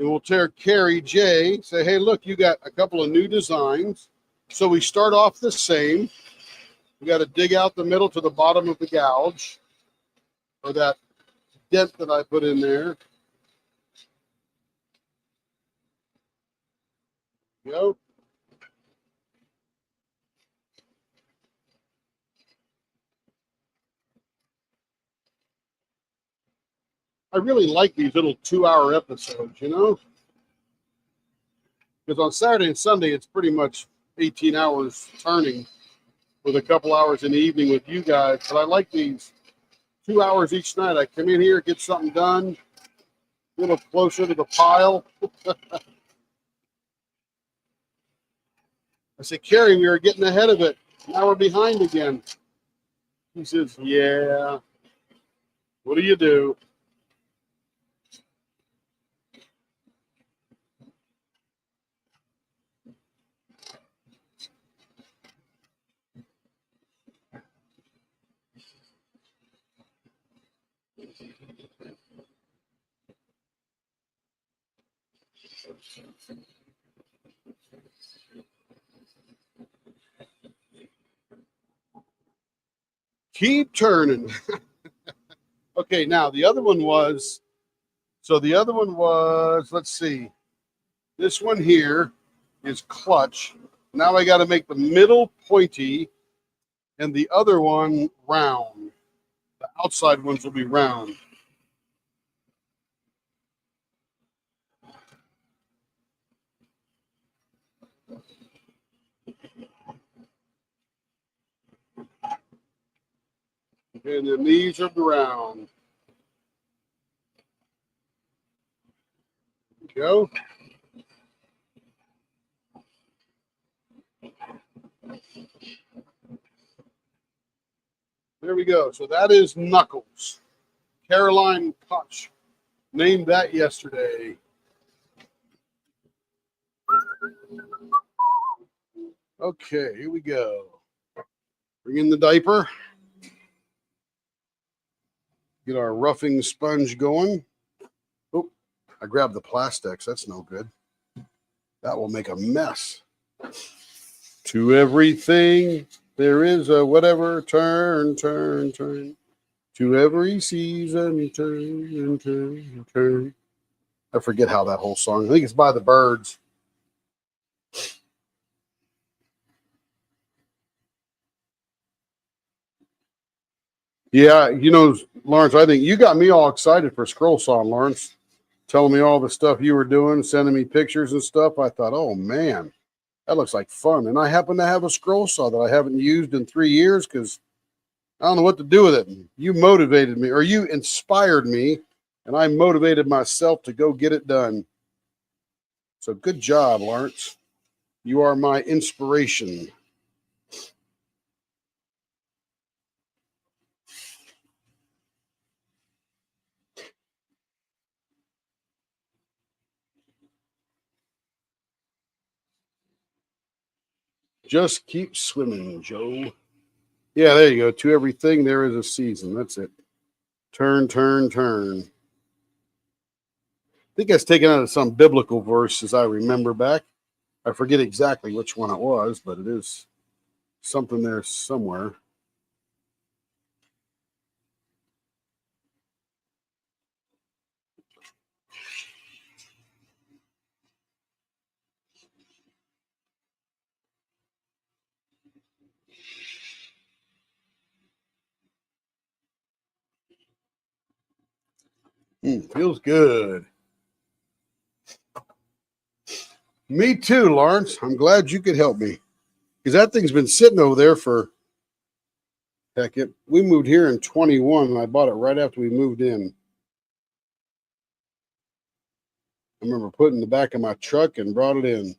and we'll tell Carrie J, say, hey, look, you got a couple of new designs. So we start off the same. We got to dig out the middle to the bottom of the gouge, or that dent that I put in there. Go. I really like these little 2-hour episodes, you know? Because on Saturday and Sunday, it's pretty much 18 hours turning with a couple hours in the evening with you guys. But I like these 2 hours each night. I come in here, get something done, a little closer to the pile. I said, Carrie, we were getting ahead of it. Now we're behind again. He says, yeah. What do you do? Keep turning. Okay, now the other one was, let's see. This one here is clutch. Now I got to make the middle pointy and the other one round. The outside ones will be round. And then these are round. Go. There we go. So that is Knuckles. Caroline Koch named that yesterday. Okay, here we go. Bring in the diaper. Get our roughing sponge going. Oh, I grabbed the plastics. That's no good. That will make a mess. To everything there is a whatever, turn, turn, turn. To every season, turn, turn, turn. I forget how that whole song. I think it's by the Birds. Yeah, you know, Lawrence, I think you got me all excited for Scroll Song, Lawrence. Telling me all the stuff you were doing, sending me pictures and stuff. I thought, oh man, that looks like fun. And I happen to have a scroll saw that I haven't used in 3 years because I don't know what to do with it. And you motivated me, or you inspired me, and I motivated myself to go get it done. So good job, Lawrence. You are my inspiration. Just keep swimming, Joe. Yeah, there you go. To everything, there is a season. That's it. Turn, turn, turn. I think that's taken out of some biblical verse as I remember back. I forget exactly which one it was, but it is something there somewhere. Feels good. Me too, Lawrence. I'm glad you could help me because that thing's been sitting over there for heck. We moved here in 21, and I bought it right after we moved in. I remember putting it in the back of my truck and brought it in.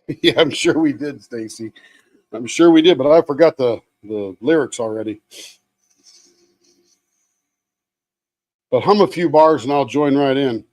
Yeah, I'm sure we did, Stacy. I'm sure we did, but I forgot the lyrics already. But hum a few bars and I'll join right in.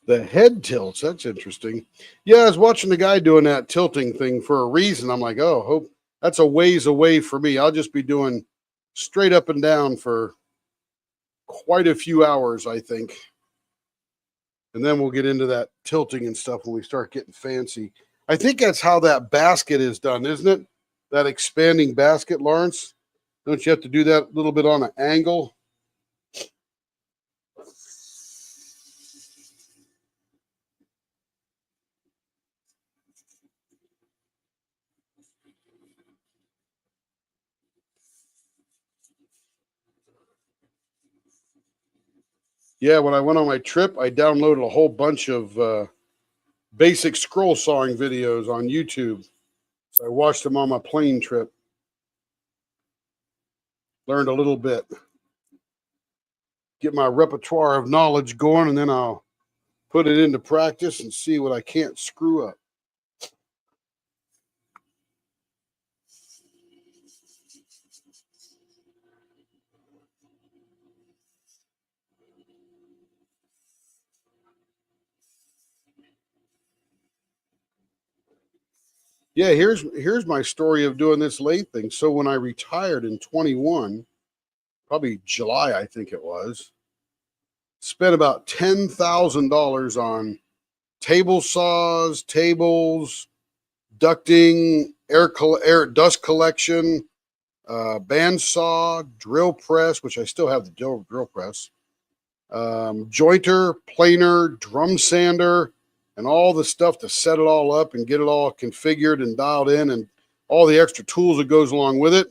The head tilts. That's interesting. Yeah, I was watching the guy doing that tilting thing for a reason. I'm like, oh, hope that's a ways away for me. I'll just be doing straight up and down for quite a few hours, I think. And then we'll get into that tilting and stuff when we start getting fancy. I think that's how that basket is done, isn't it? That expanding basket, Lawrence. Don't you have to do that a little bit on an angle? Yeah, when I went on my trip, I downloaded a whole bunch of basic scroll sawing videos on YouTube. So I watched them on my plane trip, learned a little bit, get my repertoire of knowledge going, and then I'll put it into practice and see what I can't screw up. Yeah, here's my story of doing this lathe thing. So when I retired in 21, probably July, I think it was, spent about $10,000 on table saws, tables, ducting, air dust collection, bandsaw, drill press, which I still have the drill press, jointer, planer, drum sander, and all the stuff to set it all up and get it all configured and dialed in, and all the extra tools that goes along with it.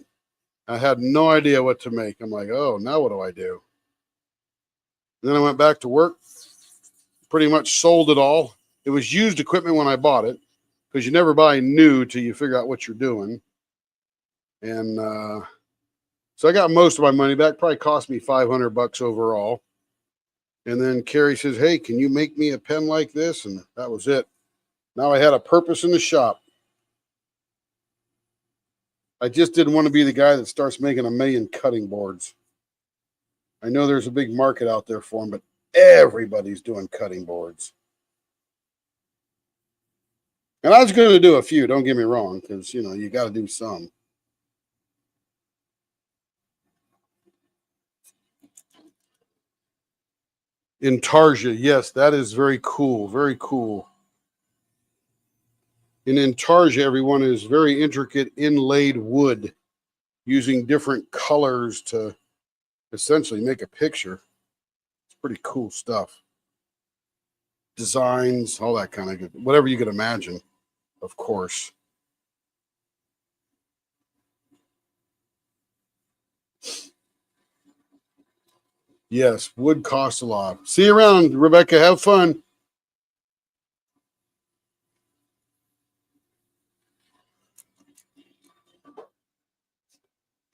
I had no idea what to make. I'm like, oh, now what do I do? And then I went back to work, pretty much sold it all. It was used equipment when I bought it because you never buy new till you figure out what you're doing. And so I got most of my money back. Probably cost me $500 overall. And then Carrie says, "Hey, can you make me a pen like this?" And that was it. Now I had a purpose in the shop. I just didn't want to be the guy that starts making a million cutting boards. I know there's a big market out there for them, but everybody's doing cutting boards. And I was going to do a few, don't get me wrong, because, you got to do some. Intarsia, yes, that is very cool. Very cool. In Intarsia, everyone is very intricate inlaid wood using different colors to essentially make a picture. It's pretty cool stuff. Designs, all that kind of good, whatever you could imagine, of course. Yes, wood costs a lot. See you around, Rebecca. Have fun.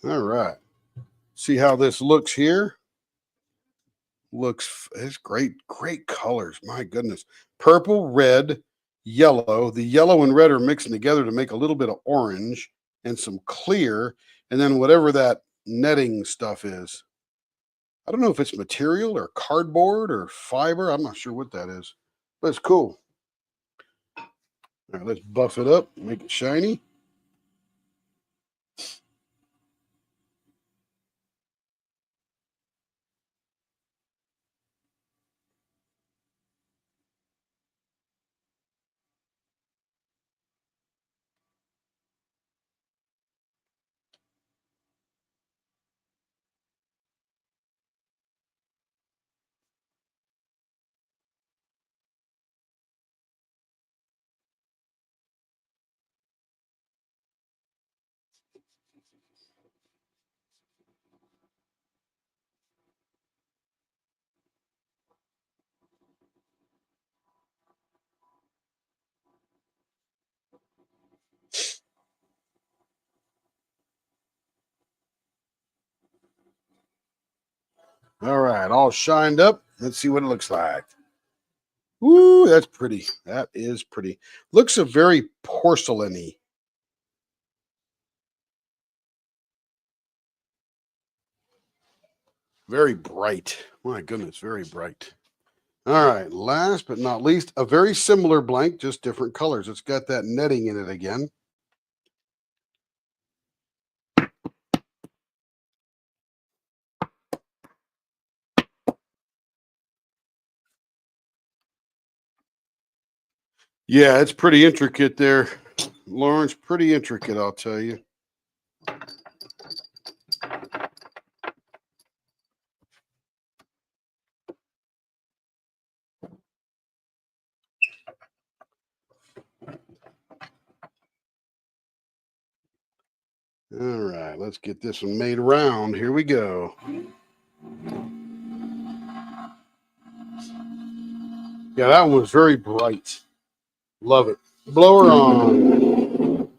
All right. See how this looks here? It's great, great colors. My goodness. Purple, red, yellow. The yellow and red are mixing together to make a little bit of orange and some clear. And then whatever that netting stuff is. I don't know if it's material or cardboard or fiber. I'm not sure what that is, but it's cool. All right, let's buff it up, make it shiny. All right, all shined up. Let's see what it looks like. Ooh, that's pretty. That is pretty. Looks a very porcelainy. Very bright. My goodness, very bright. All right, last but not least, a very similar blank, just different colors. It's got that netting in it again. Yeah, it's pretty intricate there, Lawrence. Pretty intricate, I'll tell you. All right, let's get this one made around. Here we go. Yeah, that one was very bright. Love it. Blower on.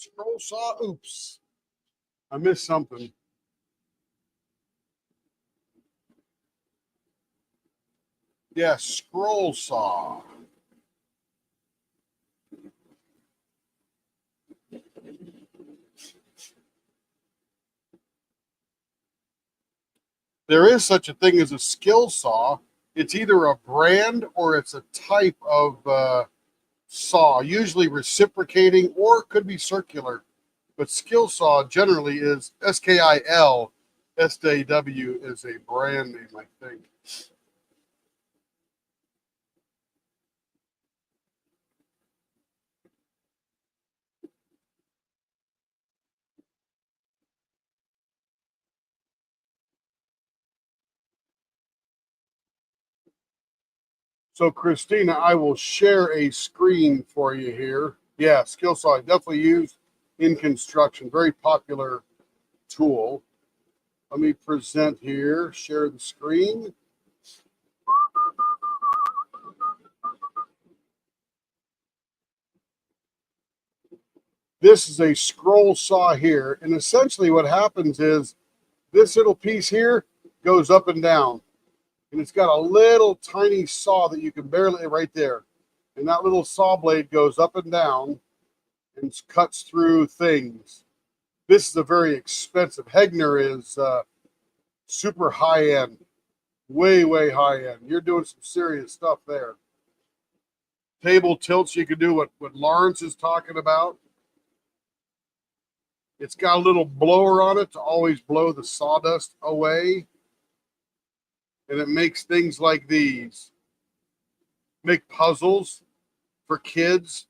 Scroll saw. Oops. I missed something. Yeah, scroll saw. There is such a thing as a skill saw. It's either a brand or it's a type of saw, usually reciprocating or it could be circular. But skill saw generally is SKIL. SJW is a brand name, I think. So, Christina, I will share a screen for you here. Yeah, skill saw definitely used in construction. Very popular tool. Let me present here, share the screen. This is a scroll saw here. And essentially what happens is this little piece here goes up and down. And it's got a little tiny saw that you can barely, right there. And that little saw blade goes up and down and cuts through things. This is a very expensive. Hegner is super high end, way, way high end. You're doing some serious stuff there. Table tilts, you can do what Lawrence is talking about. It's got a little blower on it to always blow the sawdust away. And it makes things like these. Make puzzles for kids,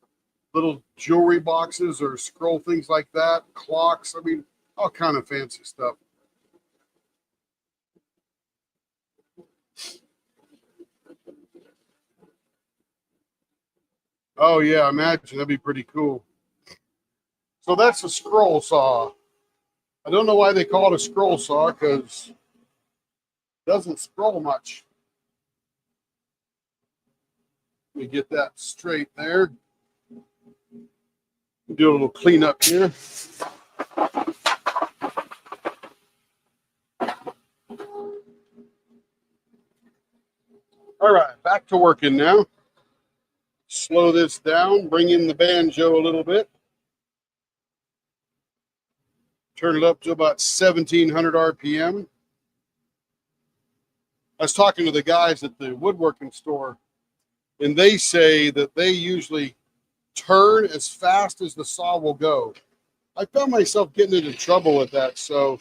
little jewelry boxes or scroll things like that, clocks. I mean, all kind of fancy stuff. Oh yeah, imagine that'd be pretty cool. So that's a scroll saw. I don't know why they call it a scroll saw because it doesn't scroll much. Let me get that straight there. Do a little cleanup here. All right, back to working now. Slow this down, bring in the banjo a little bit. Turn it up to about 1700 RPM. I was talking to the guys at the woodworking store, and they say that they usually turn as fast as the saw will go. I found myself getting into trouble with that, so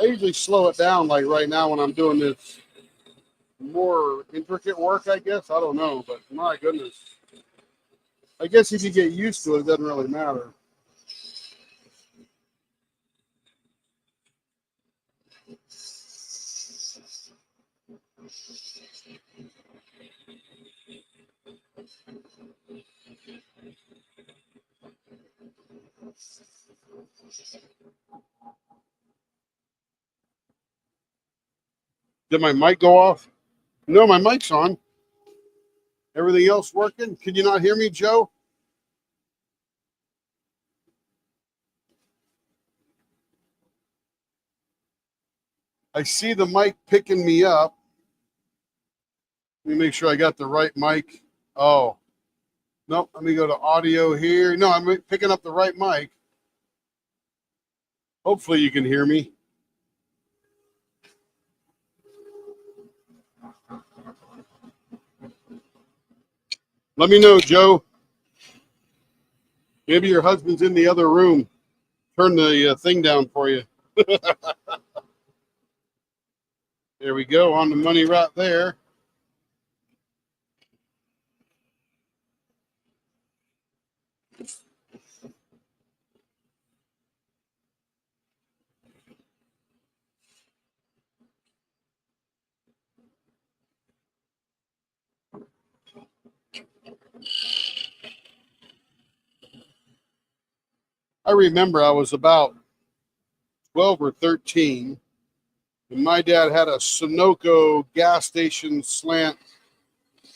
I usually slow it down, like right now when I'm doing this more intricate work, I guess. I don't know, but my goodness. I guess if you get used to it, it doesn't really matter. Did my mic go off? No, my mic's on. Everything else working? Can you not hear me, Joe? I see the mic picking me up. Let me make sure I got the right mic. Oh, nope. Let me go to audio here. No, I'm picking up the right mic. Hopefully you can hear me. Let me know, Joe. Maybe your husband's in the other room. Turn the thing down for you. There we go. On the money right there. I remember I was about 12 or 13, and my dad had a Sunoco gas station slant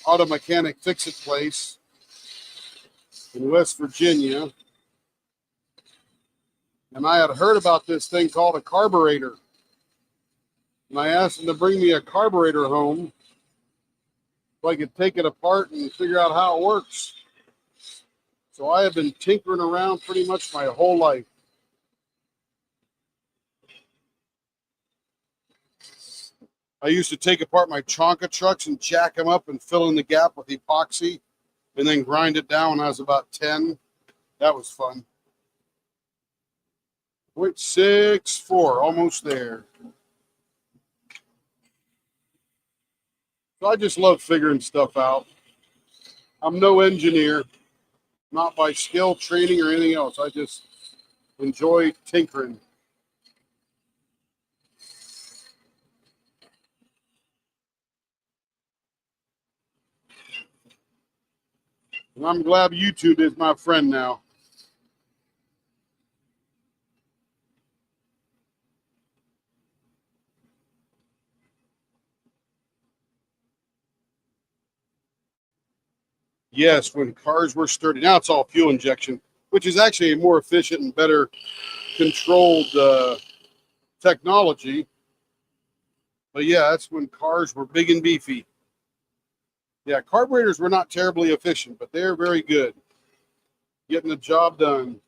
auto mechanic fix-it place in West Virginia. And I had heard about this thing called a carburetor. And I asked him to bring me a carburetor home so I could take it apart and figure out how it works. So I have been tinkering around pretty much my whole life. I used to take apart my Chonka trucks and jack them up and fill in the gap with epoxy and then grind it down when I was about 10. That was fun. 0.64, almost there. So I just love figuring stuff out. I'm no engineer, not by skill, training, or anything else. I just enjoy tinkering. And I'm glad YouTube is my friend now. Yes, when cars were sturdy. Now it's all fuel injection, which is actually a more efficient and better controlled technology. But yeah, that's when cars were big and beefy. Yeah, carburetors were not terribly efficient, but they're very good. Getting the job done.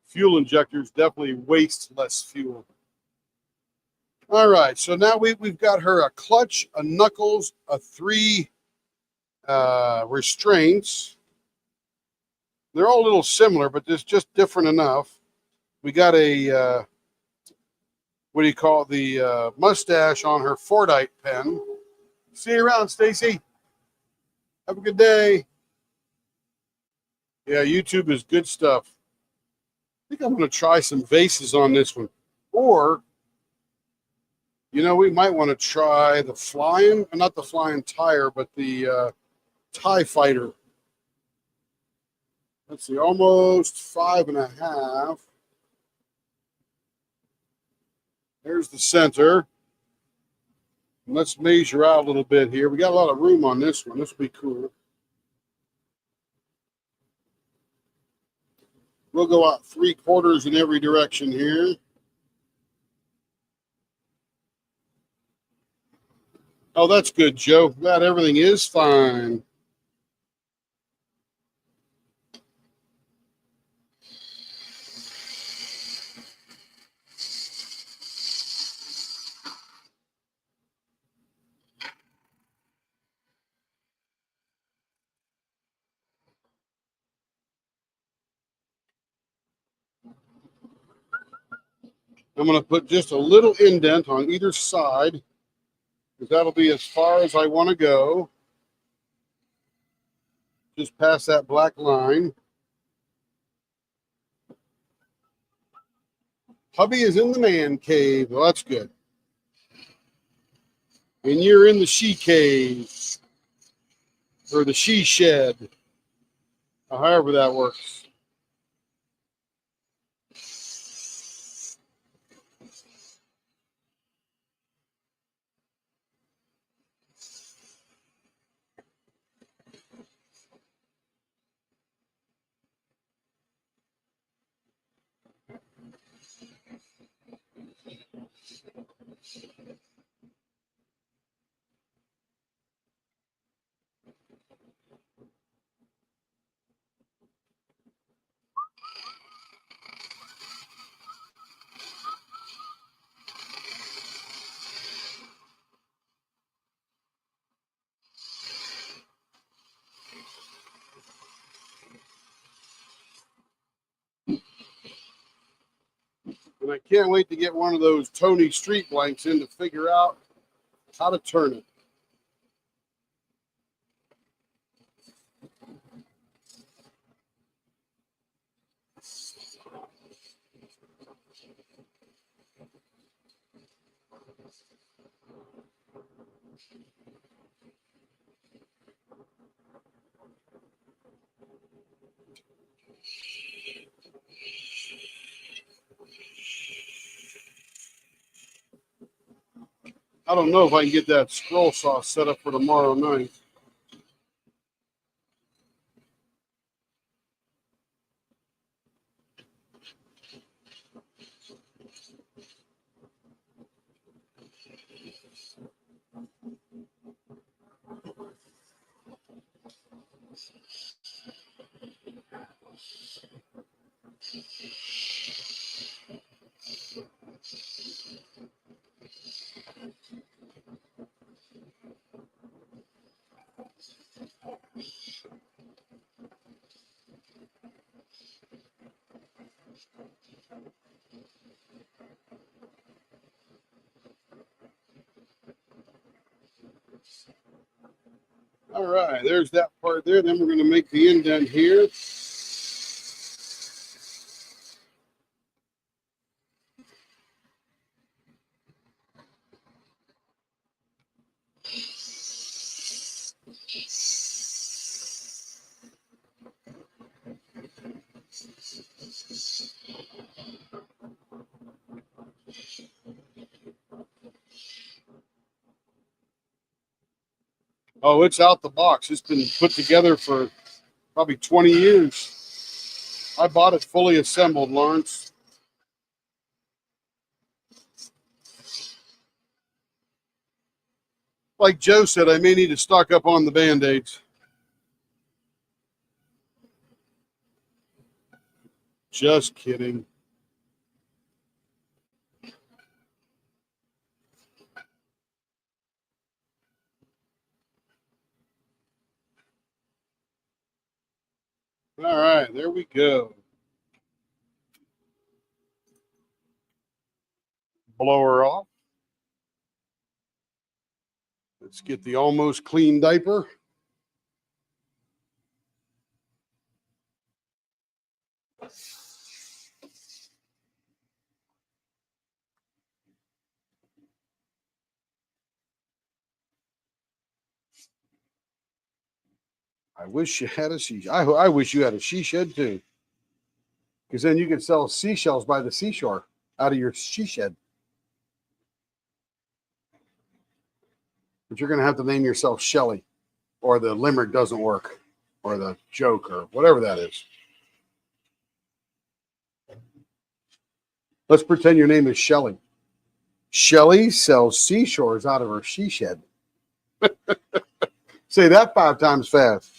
Fuel injectors definitely waste less fuel. All right, so now we've got her a clutch, a knuckles, a 3 restraints. They're all a little similar, but it's just different enough. We got a what do you call it, the mustache on her Fordite pen. See you around, Stacy. Have a good day. Yeah, YouTube is good stuff. I think I'm going to try some vases on this one. Or, we might want to try the flying, not the flying tire, but the TIE Fighter. Let's see, almost 5.5. There's the center. Let's measure out a little bit here. We got a lot of room on this one. This will be cool. We'll go out 3/4 in every direction here. Oh, that's good, Joe. Glad everything is fine. I'm going to put just a little indent on either side, because that'll be as far as I want to go. Just past that black line. Hubby is in the man cave. Well, that's good. And you're in the she cave, or the she shed, or however that works. And I can't wait to get one of those Tony Street blanks in to figure out how to turn it. I don't know if I can get that scroll saw set up for tomorrow night. All right, there's that part there. Then we're going to make the indent here. Oh, it's out the box. It's been put together for probably 20 years. I bought it fully assembled, Lawrence. Like Joe said, I may need to stock up on the Band-Aids. Just kidding. All right, there we go. Blow her off. Let's get the almost clean diaper. I wish you had a she. I wish you had a she shed too, because then you could sell seashells by the seashore out of your she shed. But you're going to have to name yourself Shelly, or the limerick doesn't work, or the joke, or whatever that is. Let's pretend your name is Shelly. Shelly sells seashores out of her she shed. Say that 5 times fast.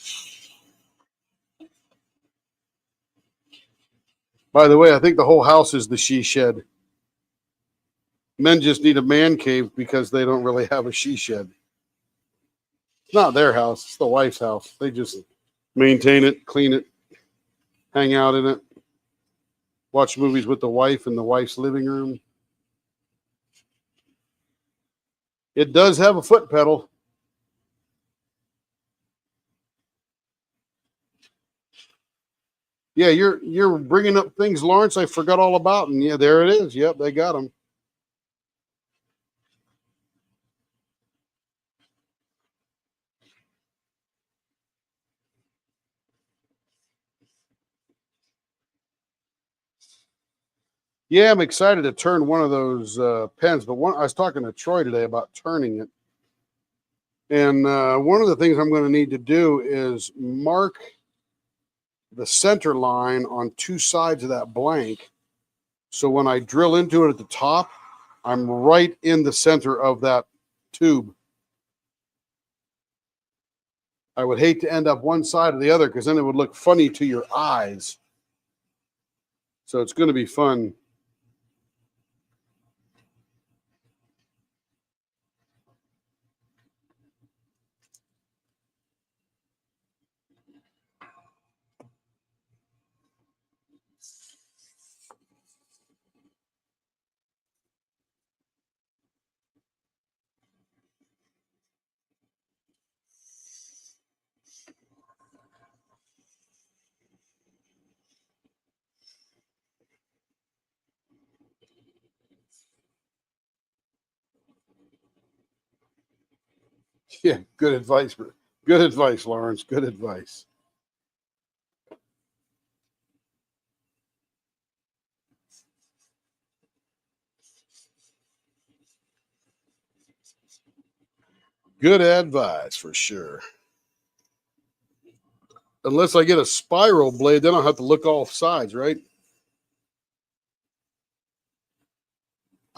By the way, I think the whole house is the she shed. Men just need a man cave because they don't really have a she shed. It's not their house, it's the wife's house. They just maintain it, clean it, hang out in it, watch movies with the wife in the wife's living room. It does have a foot pedal. Yeah, you're bringing up things, Lawrence, I forgot all about. And yeah, there it is. Yep, they got them. Yeah, I'm excited to turn one of those pens. But I was talking to Troy today about turning it. And one of the things I'm going to need to do is mark the center line on 2 sides of that blank. So when I drill into it at the top, I'm right in the center of that tube. I would hate to end up one side or the other because then it would look funny to your eyes. So it's going to be fun. Yeah, good advice. Good advice, Lawrence. Good advice. Good advice for sure. Unless I get a spiral blade, then I'll have to look all sides, right?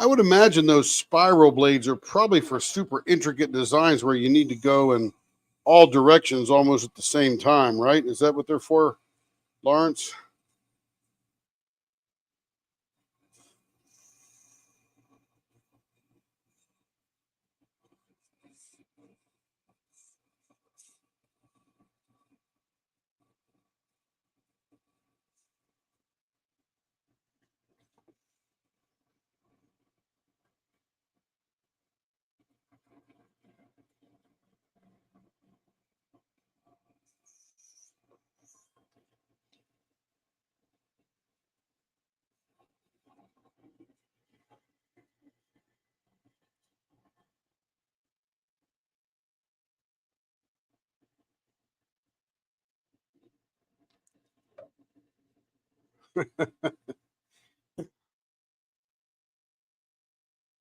I would imagine those spiral blades are probably for super intricate designs where you need to go in all directions almost at the same time, right? Is that what they're for, Lawrence?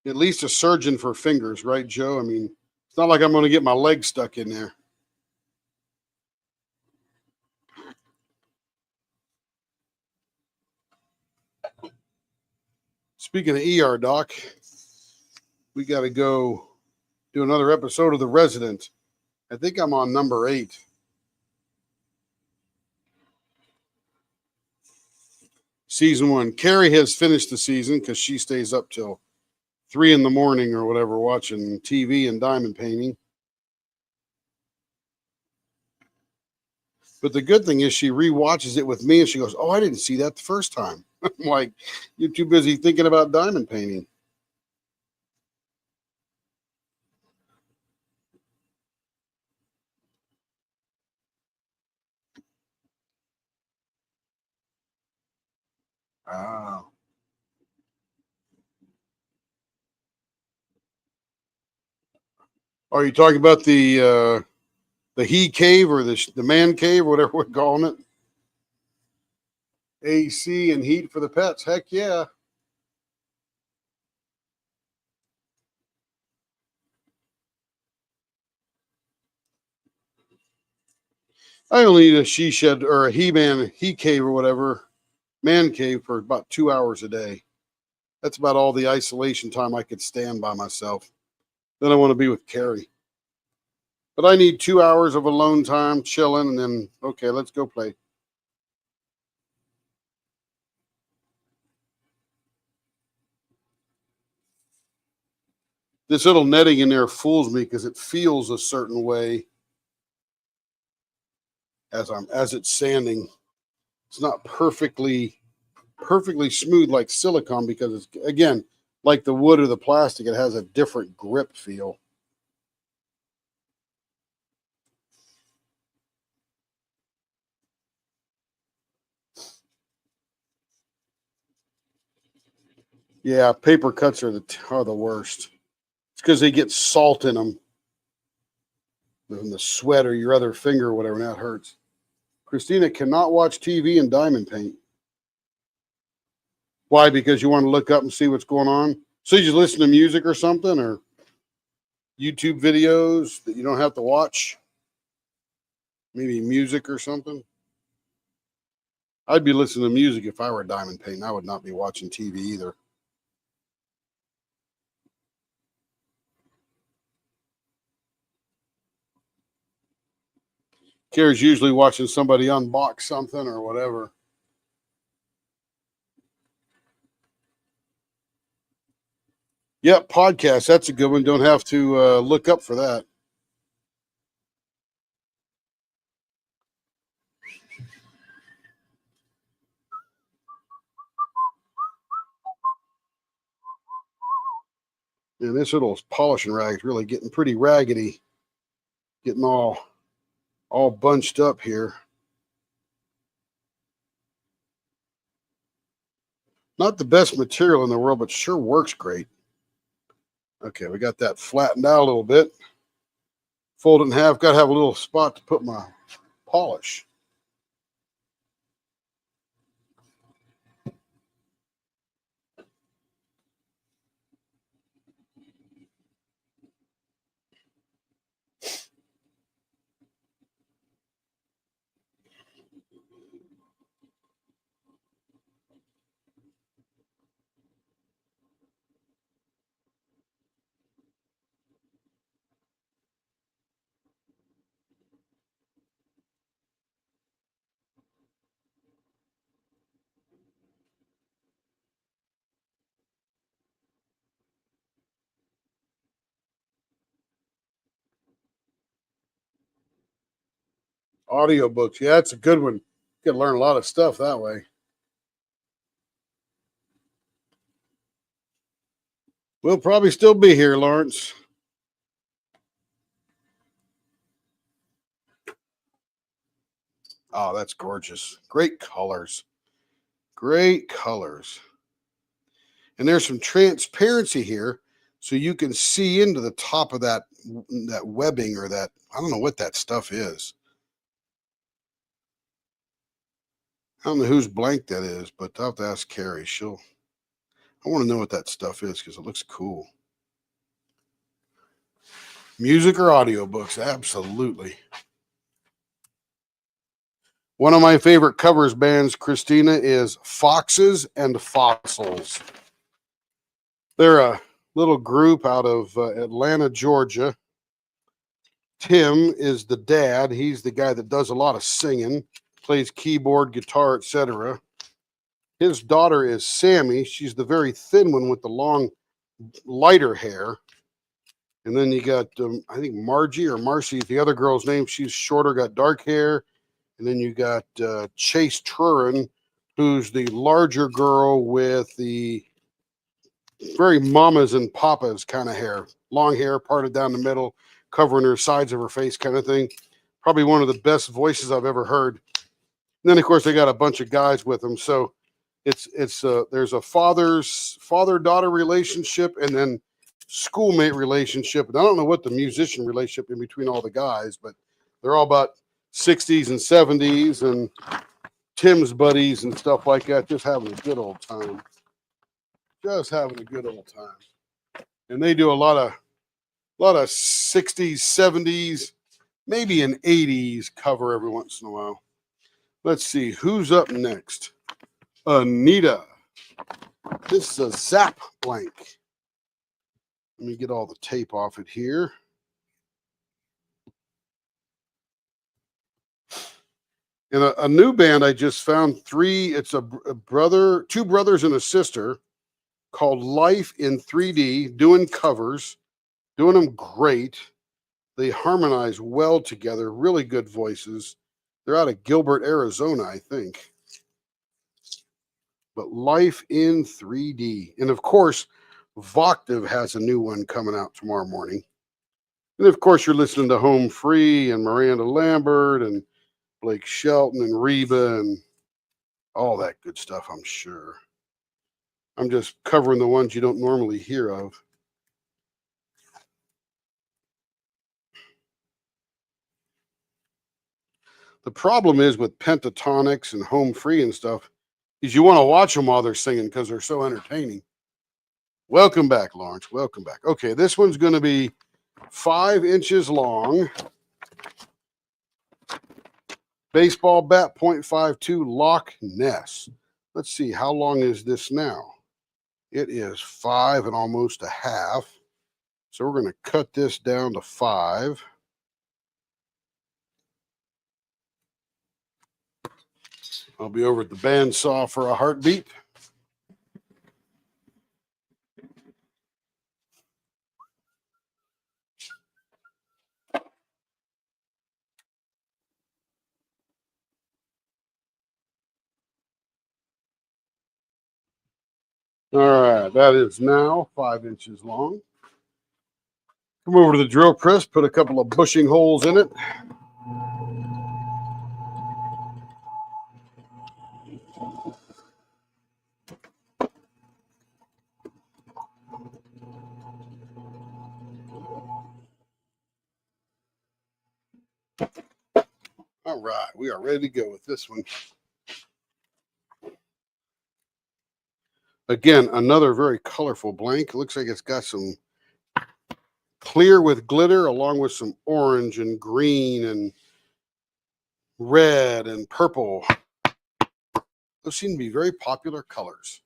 At least a surgeon for fingers, right, Joe? I mean, it's not like I'm going to get my leg stuck in there. Speaking of ER, Doc, we got to go do another episode of The Resident. I think I'm on number 8. Season 1. Carrie has finished the season because she stays up till 3 in the morning or whatever watching TV and diamond painting. But the good thing is she rewatches it with me and she goes, "Oh, I didn't see that the first time." I'm like, "You're too busy thinking about diamond painting." Ah. Are you talking about the he cave or the man cave, whatever we're calling it? AC and heat for the pets. Heck yeah. I only need a she shed or a he cave or whatever, man cave for about 2 hours a day. That's about all the isolation time I could stand by myself. Then I want to be with Carrie. But I need 2 hours of alone time, chilling, and then, okay, let's go play. This little netting in there fools me because it feels a certain way as it's sanding. It's not perfectly smooth like silicone because it's, again, like the wood or the plastic, it has a different grip feel. Yeah, paper cuts are the worst. It's because they get salt in them, in the sweat or your other finger or whatever, and that hurts. Christina cannot watch TV and diamond paint. Why? Because you want to look up and see what's going on. So you just listen to music or something, or YouTube videos that you don't have to watch. Maybe music or something. I'd be listening to music if I were diamond painting. I would not be watching TV either. Carrie's usually watching somebody unbox something or whatever. Yep, podcast. That's a good one. Don't have to look up for that. And this little polishing rag is really getting pretty raggedy, getting all bunched up here. Not the best material in the world, but sure works great. Okay, we got that flattened out a little bit. Fold it in half. Got to have a little spot to put my polish. Audiobooks. Yeah, that's a good one. You can learn a lot of stuff that way. We'll probably still be here, Lawrence. Oh, that's gorgeous. Great colors. Great colors. And there's some transparency here so you can see into the top of that webbing or that, I don't know what that stuff is. I don't know whose blank that is, but I'll have to ask Carrie. I want to know what that stuff is because it looks cool. Music or audiobooks? Absolutely. One of my favorite covers bands, Christina, is Foxes and Fossils. They're a little group out of Atlanta, Georgia. Tim is the dad. He's the guy that does a lot of singing, plays keyboard, guitar, etc. His daughter is Sammy. She's the very thin one with the long, lighter hair. And then you got, I think Margie or Marcy, the other girl's name. She's shorter, got dark hair. And then you got Chase Trurin, who's the larger girl with the very mamas and papas kind of hair. Long hair parted down the middle, covering her sides of her face kind of thing. Probably one of the best voices I've ever heard. And then, of course, they got a bunch of guys with them. So it's there's a father-daughter relationship and then schoolmate relationship. And I don't know what the musician relationship in between all the guys, but they're all about 60s and 70s and Tim's buddies and stuff like that, just having a good old time. Just having a good old time. And they do a lot of 60s, 70s, maybe an 80s cover every once in a while. Let's see who's up next. Anita. This is a Zap blank. Let me get all the tape off it here. And a new band I just found, it's a brother, two brothers and a sister, called Life in 3D, doing covers, doing them great. They harmonize well together, really good voices. They're out of Gilbert, Arizona, I think. But Life in 3D. And of course, Voctave has a new one coming out tomorrow morning. And of course, you're listening to Home Free and Miranda Lambert and Blake Shelton and Reba and all that good stuff, I'm sure. I'm just covering the ones you don't normally hear of. The problem is with Pentatonix and Home Free and stuff is you want to watch them while they're singing because they're so entertaining. Welcome back, Lawrence. Welcome back. Okay, this one's going to be 5 inches long. Baseball bat, .52 Loch Ness. Let's see, how long is this now? It is 5 and almost a half. So we're going to cut this down to 5. I'll be over at the bandsaw for a heartbeat. All right, that is now 5 inches long. Come over to the drill press, put a couple of bushing holes in it. All right, we are ready to go with this one. Again, another very colorful blank. It looks like it's got some clear with glitter along with some orange and green and red and purple. Those seem to be very popular colors.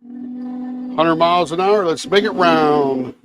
$100 miles an hour. Let's make it round.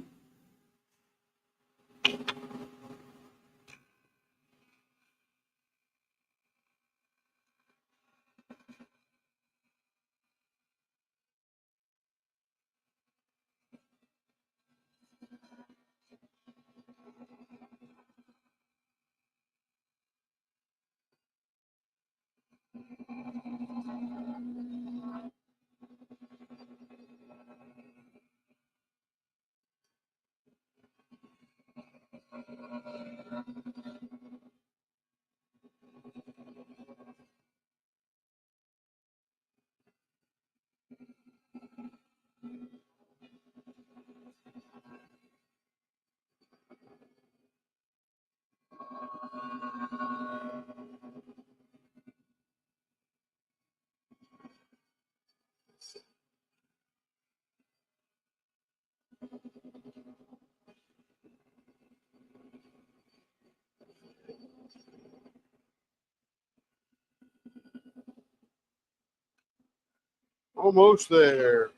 Almost there.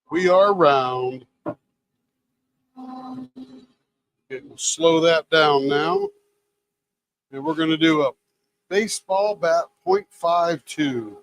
We are round. We'll slow that down now. And we're going to do a baseball bat .52.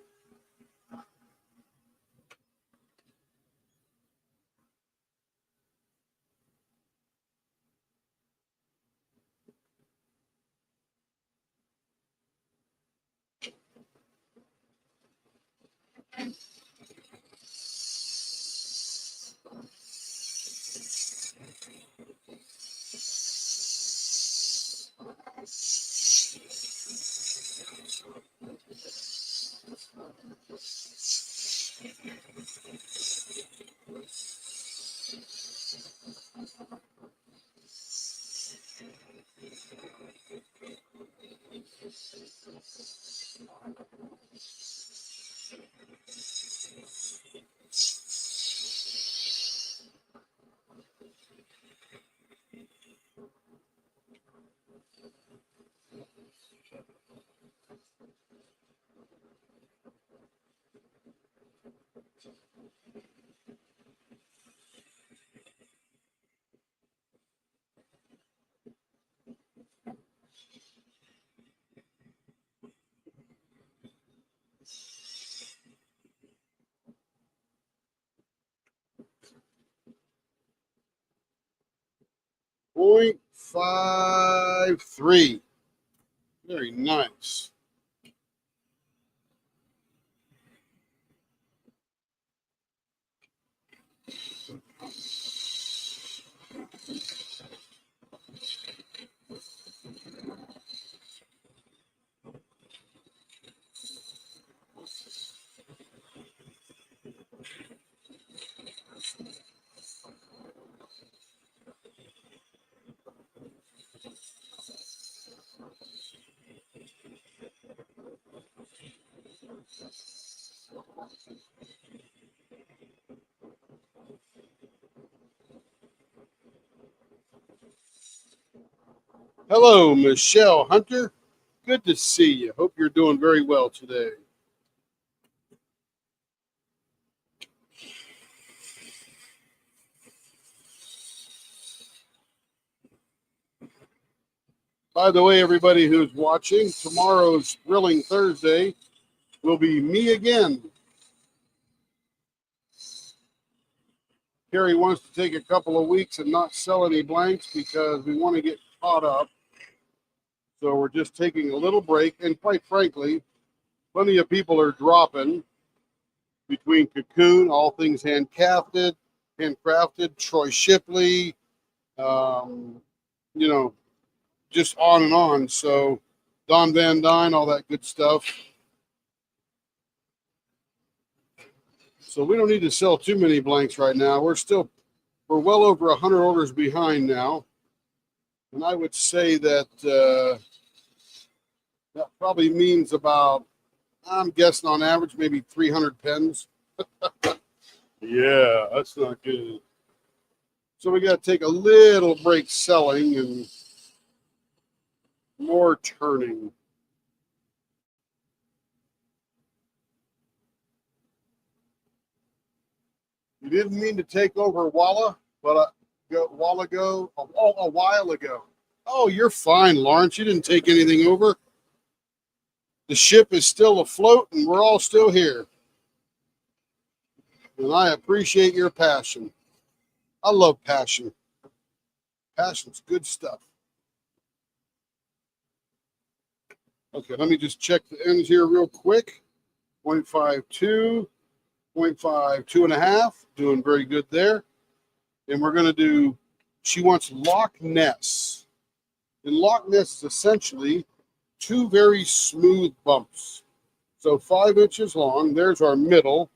.53. Very nice. Hello, Michelle Hunter. Good to see you. Hope you're doing very well today. By the way, everybody who's watching, tomorrow's Grilling Thursday will be me again. Carrie wants to take a couple of weeks and not sell any blanks because we want to get caught up. So we're just taking a little break. And quite frankly, plenty of people are dropping between Cocoon, All Things Handcrafted, Troy Shipley, you know, just on and on. So Don Van Dyne, all that good stuff. So we don't need to sell too many blanks right now. We're well over 100 orders behind now. And I would say that that probably means about, I'm guessing on average, maybe 300 pens. Yeah, that's not good. So we got to take a little break selling and more turning. You didn't mean to take over Walla, but a while ago. Oh, you're fine, Lawrence. You didn't take anything over. The ship is still afloat, and we're all still here. And I appreciate your passion. I love passion. Passion's good stuff. Okay, let me just check the ends here real quick. 0.52, 0.52.5, doing very good there. And we're going to do, she wants Loch Ness. And Loch Ness is essentially two very smooth bumps. So 5 inches long. There's our middle.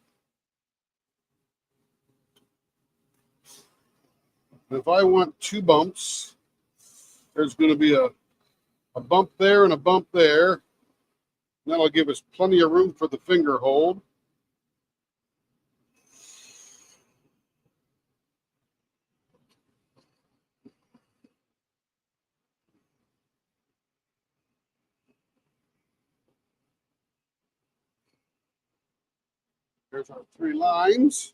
And if I want 2 bumps, there's going to be a bump there and a bump there. That'll give us plenty of room for the finger hold. There's our 3 lines.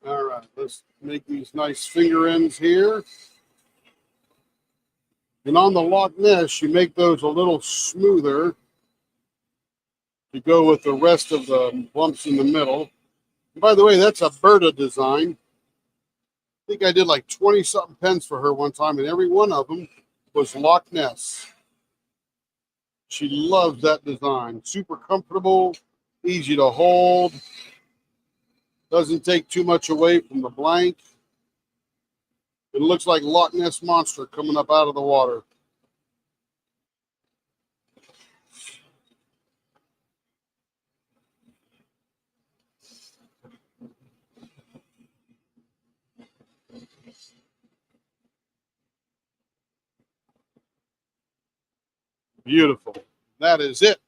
All right, let's make these nice finger ends here. And on the Loch Ness, you make those a little smoother to go with the rest of the lumps in the middle. And by the way, that's a Berta design. I think I did like 20 something pens for her one time, and every one of them was Loch Ness. She loves that design. Super comfortable, easy to hold. Doesn't take too much away from the blank. It looks like Loch Ness Monster coming up out of the water. Beautiful. That is it.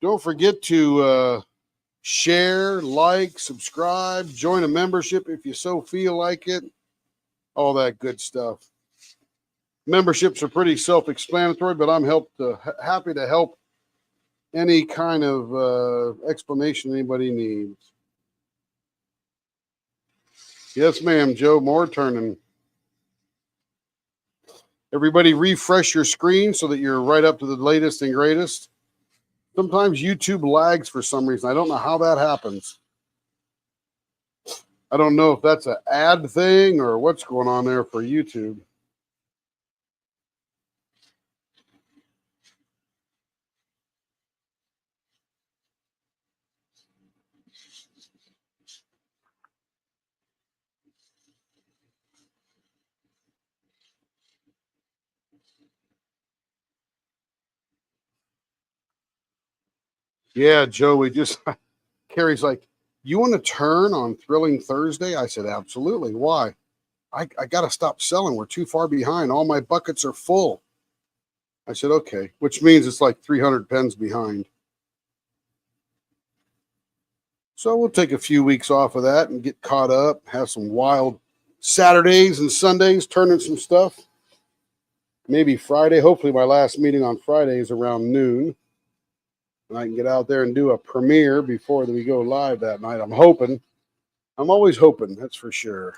Don't forget to share, like, subscribe, join a membership if you so feel like it. All that good stuff. Memberships are pretty self-explanatory, but I'm happy to help any kind of explanation anybody needs. Yes, ma'am, Joe. More turning. Everybody refresh your screen so that you're right up to the latest and greatest. Sometimes YouTube lags for some reason. I don't know how that happens. I don't know if that's an ad thing or what's going on there for YouTube. Yeah, Joe, Carrie's like, you want to turn on Thrilling Thursday? I said, absolutely. Why? I got to stop selling. We're too far behind. All my buckets are full. I said, okay, which means it's like 300 pens behind. So we'll take a few weeks off of that and get caught up, have some wild Saturdays and Sundays, turning some stuff. Maybe Friday. Hopefully my last meeting on Friday is around noon. And I can get out there and do a premiere before we go live that night. I'm hoping. I'm always hoping, that's for sure.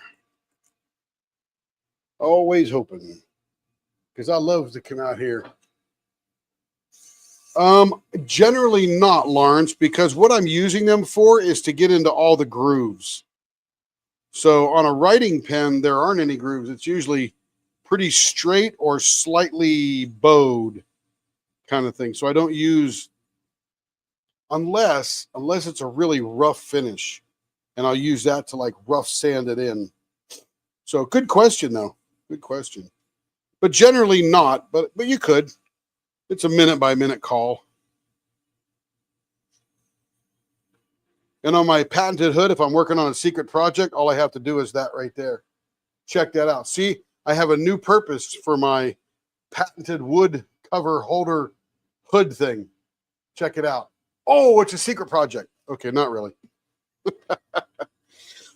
Always hoping. Because I love to come out here. Generally not, Lawrence, because what I'm using them for is to get into all the grooves. So on a writing pen, there aren't any grooves. It's usually pretty straight or slightly bowed kind of thing. So I don't use, unless it's a really rough finish, and I'll use that to like rough sand it in. So good question though. Good question. But generally not, but you could. It's a minute by minute call. And on my patented hood, if I'm working on a secret project, all I have to do is that right there. Check that out. See, I have a new purpose for my patented wood cover holder hood thing. Check it out. Oh, it's a secret project. Okay, not really.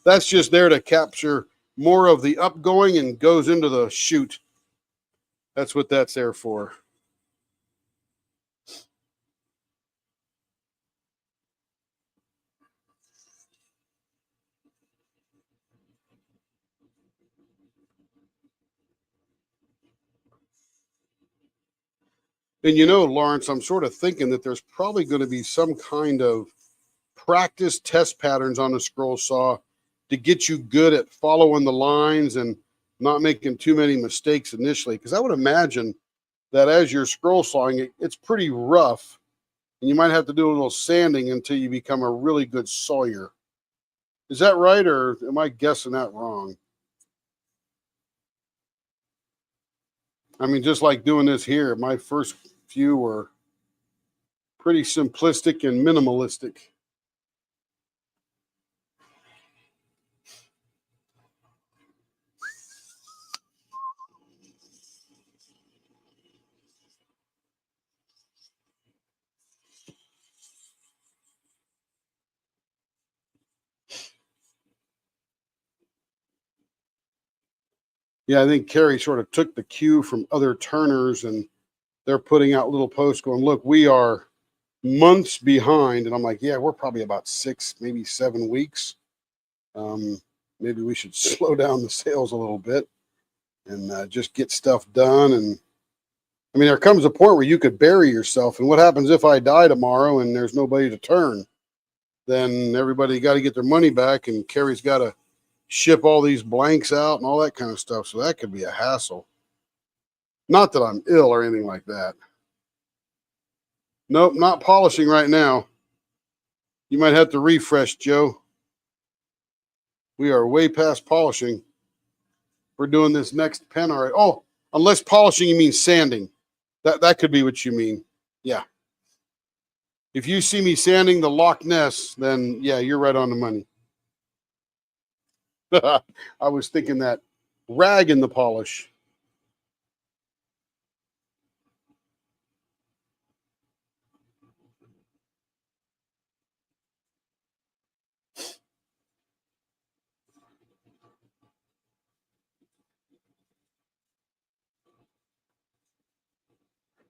That's just there to capture more of the upgoing and goes into the chute. That's what that's there for. And you know, Lawrence, I'm sort of thinking that there's probably going to be some kind of practice test patterns on the scroll saw to get you good at following the lines and not making too many mistakes initially. Because I would imagine that as you're scroll sawing it, it's pretty rough And you might have to do a little sanding until you become a really good sawyer. Is that right, or am I guessing that wrong? I mean, just like doing this here, my first few were pretty simplistic and minimalistic. Yeah, I think Carrie sort of took the cue from other turners, and they're putting out little posts going, look, we are months behind. And I'm like, yeah, we're probably about 6, maybe 7 weeks. Maybe we should slow down the sales a little bit and just get stuff done. And I mean, there comes a point where you could bury yourself. And what happens if I die tomorrow and there's nobody to turn? Then everybody got to get their money back, and Carrie's got to ship all these blanks out and all that kind of stuff. So that could be a hassle. Not that I'm ill or anything like that. Nope, not polishing right now. You might have to refresh, Joe. We are way past polishing. We're doing this next pen already. Oh, unless polishing you mean sanding. That could be what you mean. Yeah. If you see me sanding the Loch Ness, then yeah, you're right on the money. I was thinking that rag in the polish.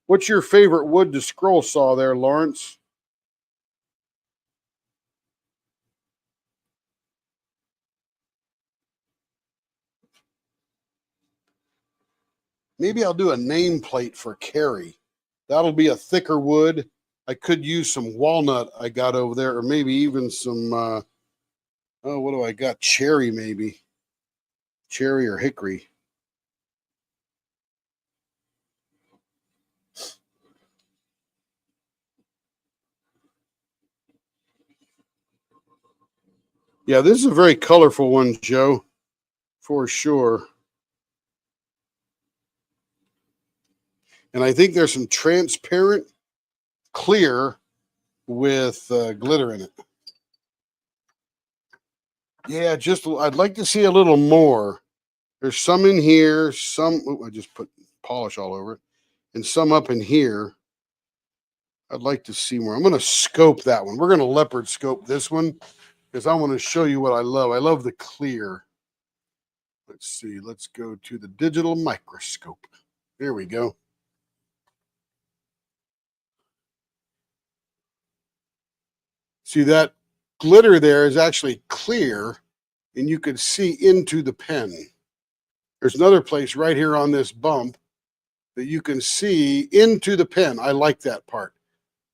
What's your favorite wood to scroll saw there, Lawrence? Maybe I'll do a nameplate for Carrie. That'll be a thicker wood. I could use some walnut I got over there, or maybe even some, what do I got? Cherry, maybe. Cherry or hickory. Yeah, this is a very colorful one, Joe, for sure. And I think there's some transparent clear with glitter in it. Yeah, just I'd like to see a little more. There's some in here, some I just put polish all over it, and some up in here. I'd like to see more. I'm going to scope that one. We're going to leopard scope this one because I want to show you what I love. I love the clear. Let's see. Let's go to the digital microscope. There we go. See, that glitter there is actually clear, and you could see into the pen. There's another place right here on this bump that you can see into the pen. I like that part.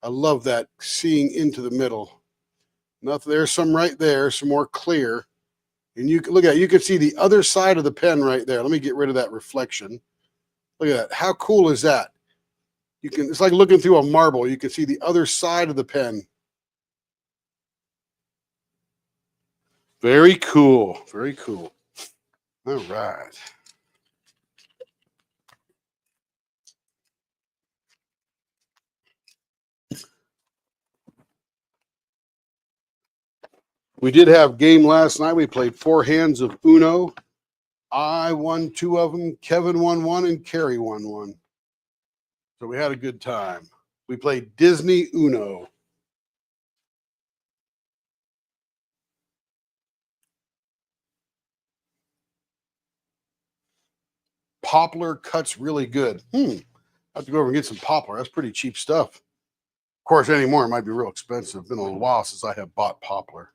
I love that, seeing into the middle. Nothing, there's some right there, some more clear. And you can look at it, you can see the other side of the pen right there. Let me get rid of that reflection. Look at that. How cool is that? You can, it's like looking through a marble. You can see the other side of the pen. Very cool. Very cool. All right. We did have game last night. We played 4 hands of Uno. I won 2 of them. Kevin won 1, and Carrie won 1. So we had a good time. We played Disney Uno. Poplar cuts really good. I have to go over and get some poplar. That's pretty cheap stuff. Of course, anymore it might be real expensive. Been a little while since I have bought poplar.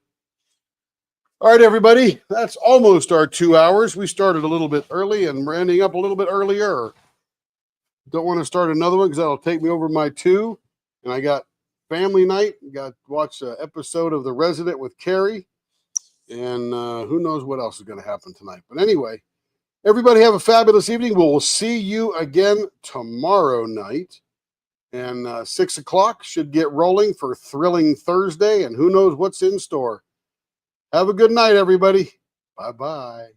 All right, everybody, that's almost our 2 hours. We started a little bit early, and we're ending up a little bit earlier. Don't want to start another one because that'll take me over my 2. And I got family night. Got to watch an episode of The Resident with Carrie. And who knows what else is going to happen tonight. But anyway, everybody have a fabulous evening. We'll see you again tomorrow night. And 6 o'clock should get rolling for Thrilling Thursday, and who knows what's in store. Have a good night, everybody. Bye-bye.